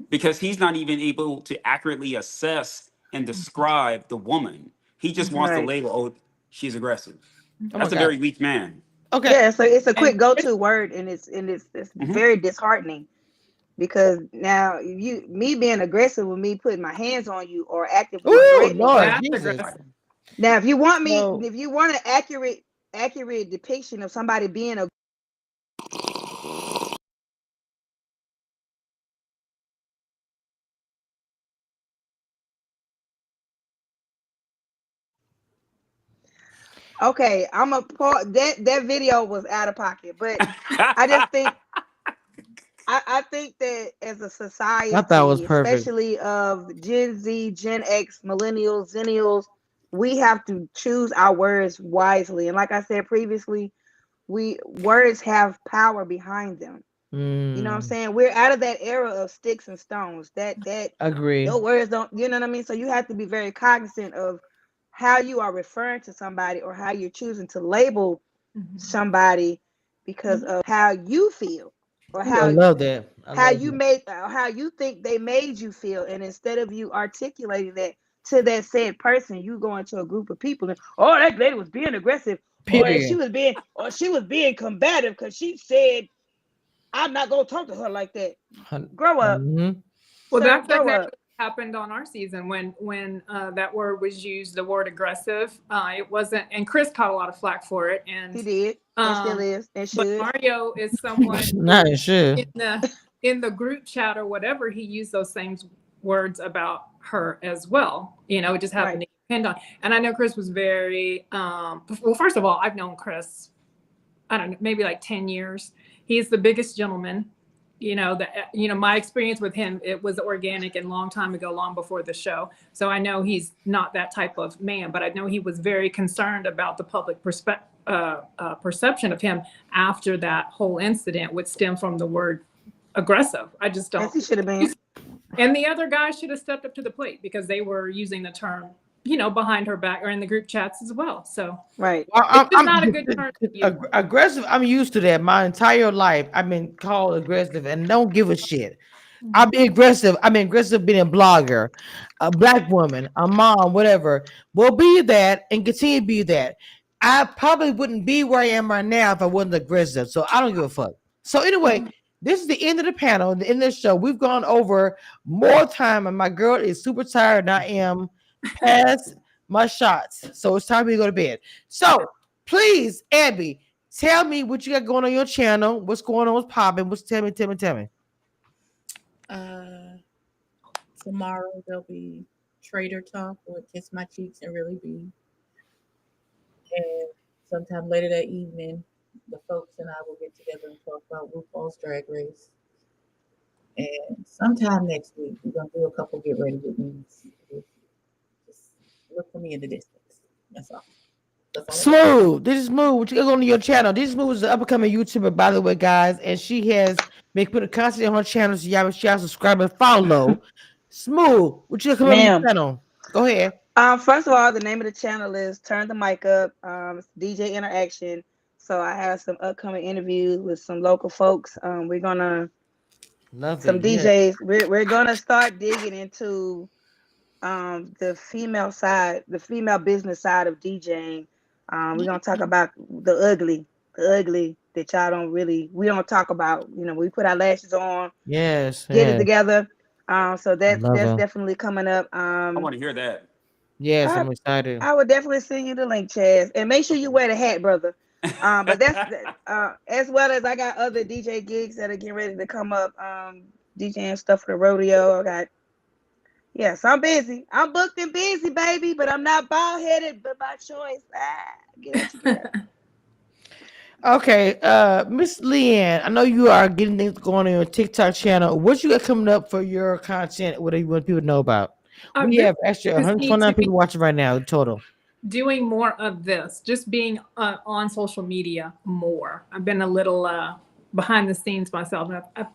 because he's not even able to accurately assess and describe the woman. He just wants to label, oh, she's aggressive. That's a very weak man. Okay. Yeah, so it's a quick go-to word, and it's very disheartening because now me being aggressive with me putting my hands on you or actively threatening. Lord Jesus. Now, if you want an accurate depiction of somebody being a okay, I'm a part that video was out of pocket, but I just think I think that as a society, I thought it was perfect. especially of Gen Z, Gen X, Millennials, Zennials, we have to choose our words wisely. And like I said previously, words have power behind them. You know what I'm saying? We're out of that era of sticks and stones. That agree. Your words don't, you know what I mean? So you have to be very cognizant of how you are referring to somebody or how you're choosing to label somebody because of how you feel or how I love that. how you think they made you feel, and instead of you articulating that to that said person, you go into a group of people and that lady was being aggressive, or she was being combative because she said, I'm not gonna talk to her like that. Grow up. Well, Sir, that's grow exactly up. what happened on our season when that word was used, the word aggressive. It wasn't, and Chris caught a lot of flack for it, and he did, and still is, and should. But Mario is someone not sure in the group chat or whatever, he used those same words about her as well. It just happened to depend on. And I know Chris was very well. First of all, I've known Chris, I don't know, maybe like 10 years. He's the biggest gentleman. My experience with him, it was organic and long time ago, long before the show. So I know he's not that type of man, but I know he was very concerned about the public perception of him after that whole incident, which stemmed from the word aggressive. I just don't. Yes, he should have been. And the other guys should have stepped up to the plate because they were using the term, behind her back or in the group chats as well. So I'm not a good term to use. Aggressive. I'm used to that my entire life. I've been called aggressive and don't give a shit. I'll be aggressive. I mean, aggressive being a blogger, a black woman, a mom, whatever. Will be that and continue to be that. I probably wouldn't be where I am right now if I wasn't aggressive. So I don't give a fuck. So anyway, this is the end of the panel, the end of the show. We've gone over more time, and my girl is super tired, and I am past my shots. So it's time for me to go to bed. So please, Abby, tell me what you got going on your channel. What's going on? What's popping? Tell me. Tomorrow there'll be Trader Talk with Kiss My Cheeks and Really Be. And sometime later that evening, the folks and I will get together and talk about RuPaul's Drag Race. And sometime next week, we're gonna do a couple get ready with me. Just look for me in the distance. That's all. Smooth. This is Smooth. What you got on your channel? This is Smooth is an up and coming YouTuber, by the way, guys, and she has been putting content on her channel. So y'all subscribe and follow. Smooth. What you got coming on your channel? Go ahead. First of all, the name of the channel is Turn the Mic Up. It's DJ Interaction. So I have some upcoming interviews with some local folks. We're gonna some DJs. We're gonna start digging into the female side, the female business side of DJing. We're gonna talk about the ugly that y'all don't really, we don't talk about. You know, we put our lashes on, get it together. So that's definitely coming up. I want to hear that. Yes, I'm excited. I would definitely send you the link, Chaz, and make sure you wear the hat, brother. But that's as well as I got other DJ gigs that are getting ready to come up. DJing stuff for the rodeo. I got. Yes, I'm busy. I'm booked and busy, baby, but I'm not bald headed, but by choice. Get it together. Okay, Miss Leanne, I know you are getting things going on your TikTok channel. What you got coming up for your content? What do you want people to know about? We have actually 129 people watching right now total. Doing more of this, just being on social media more. I've been a little behind the scenes myself.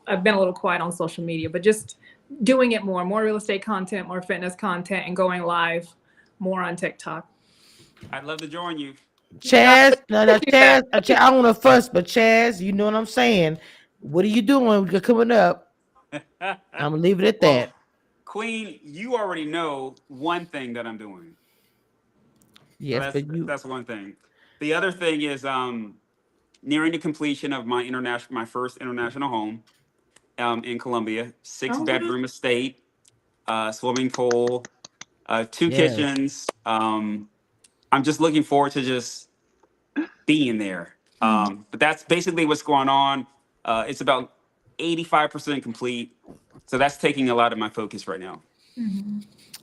I've been a little quiet on social media, but just doing it more real estate content, more fitness content, and going live more on TikTok. I'd love to join you. Chaz, Chaz, I don't want to fuss, but Chaz, you know what I'm saying. What are you doing? You're coming up. I'm gonna leave it at that. Queen, you already know one thing that I'm doing. Yes, so that's one thing. The other thing is nearing the completion of my first international home in Colombia. 6-bedroom estate, swimming pool, 2 kitchens. I'm just looking forward to just being there. But that's basically what's going on. It's about 85% complete. So that's taking a lot of my focus right now.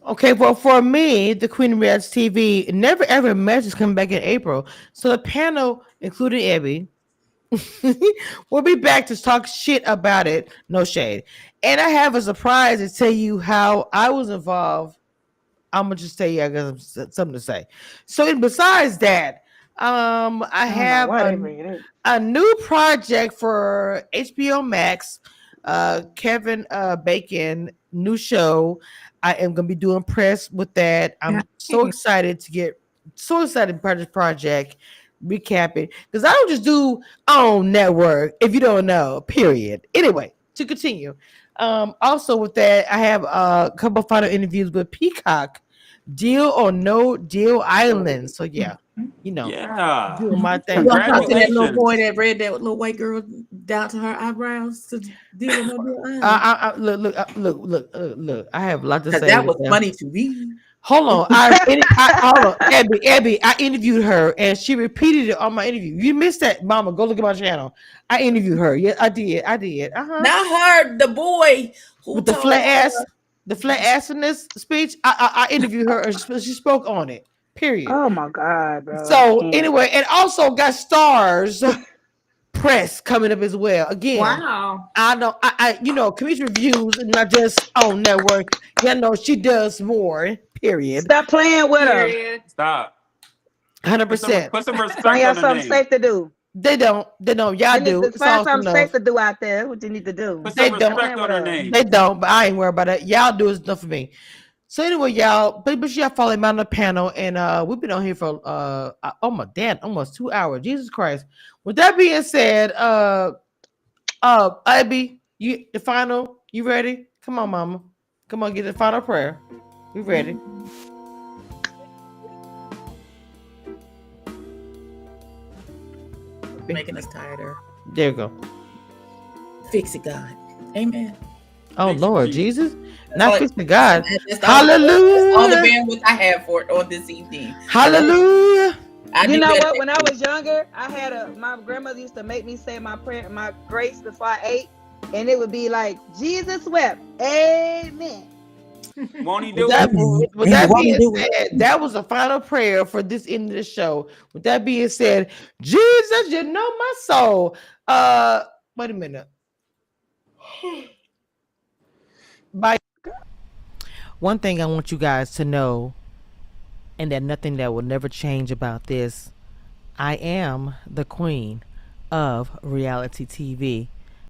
Okay, well, for me, the Queen of Reds TV, Never Ever Match is coming back in April. So the panel, including Abby, we'll be back to talk shit about it. No shade. And I have a surprise to tell you how I was involved. I'm gonna just tell you I got something to say. So besides that, I have a new project for HBO Max. Kevin Bacon, new show. I am gonna be doing press with that. I'm so excited about this project. Recap it because I don't just do on network. If you don't know, period. Anyway, to continue. Also with that, I have a couple final interviews with Peacock, Deal or No Deal Island. So yeah, you know, doing my thing. You gonna talk to that little boy that read that little white girl down to her eyebrows to Deal or No Deal Island? Look. I have a lot to say. That was funny to me. Hold on, hold on, Abby. I interviewed her and she repeated it on my interview. You missed that, Mama. Go look at my channel. I interviewed her. Yeah, I did. Not her, the boy who with the flat ass in this speech. I interviewed her and she spoke on it. Period. Oh my God, bro. So anyway, and also got stars press coming up as well. Again, wow. I commission reviews and not just on network. You know, she does more. Period. Stop playing with her. Stop. 100%. Put some respect Find on y'all something safe to do. They don't. Y'all do. Find something safe to do out there. What you need to do. Put some respect on her name. They don't, but I ain't worried about that. Y'all do is enough for me. So anyway, y'all, but y'all follow me on the panel, and we've been on here for almost 2 hours. Jesus Christ. With that being said, Abby, the final, you ready? Come on, Mama. Come on, get the final prayer. We ready? Making us tighter. There you go. Fix it, God. Amen. Oh Lord Jesus. Not fix it, God. Hallelujah. All the bandwidth I have for it on this evening. Hallelujah. You know what? When I was younger, I had my grandmother used to make me say my prayer, my grace before I ate, and it would be like, Jesus wept. Amen. Won't he do it? With that being said, that was the final prayer for this end of the show. With that being said, Jesus, you know my soul. Wait a minute. Bye. One thing I want you guys to know, and that nothing that will never change about this, I am the queen of reality TV.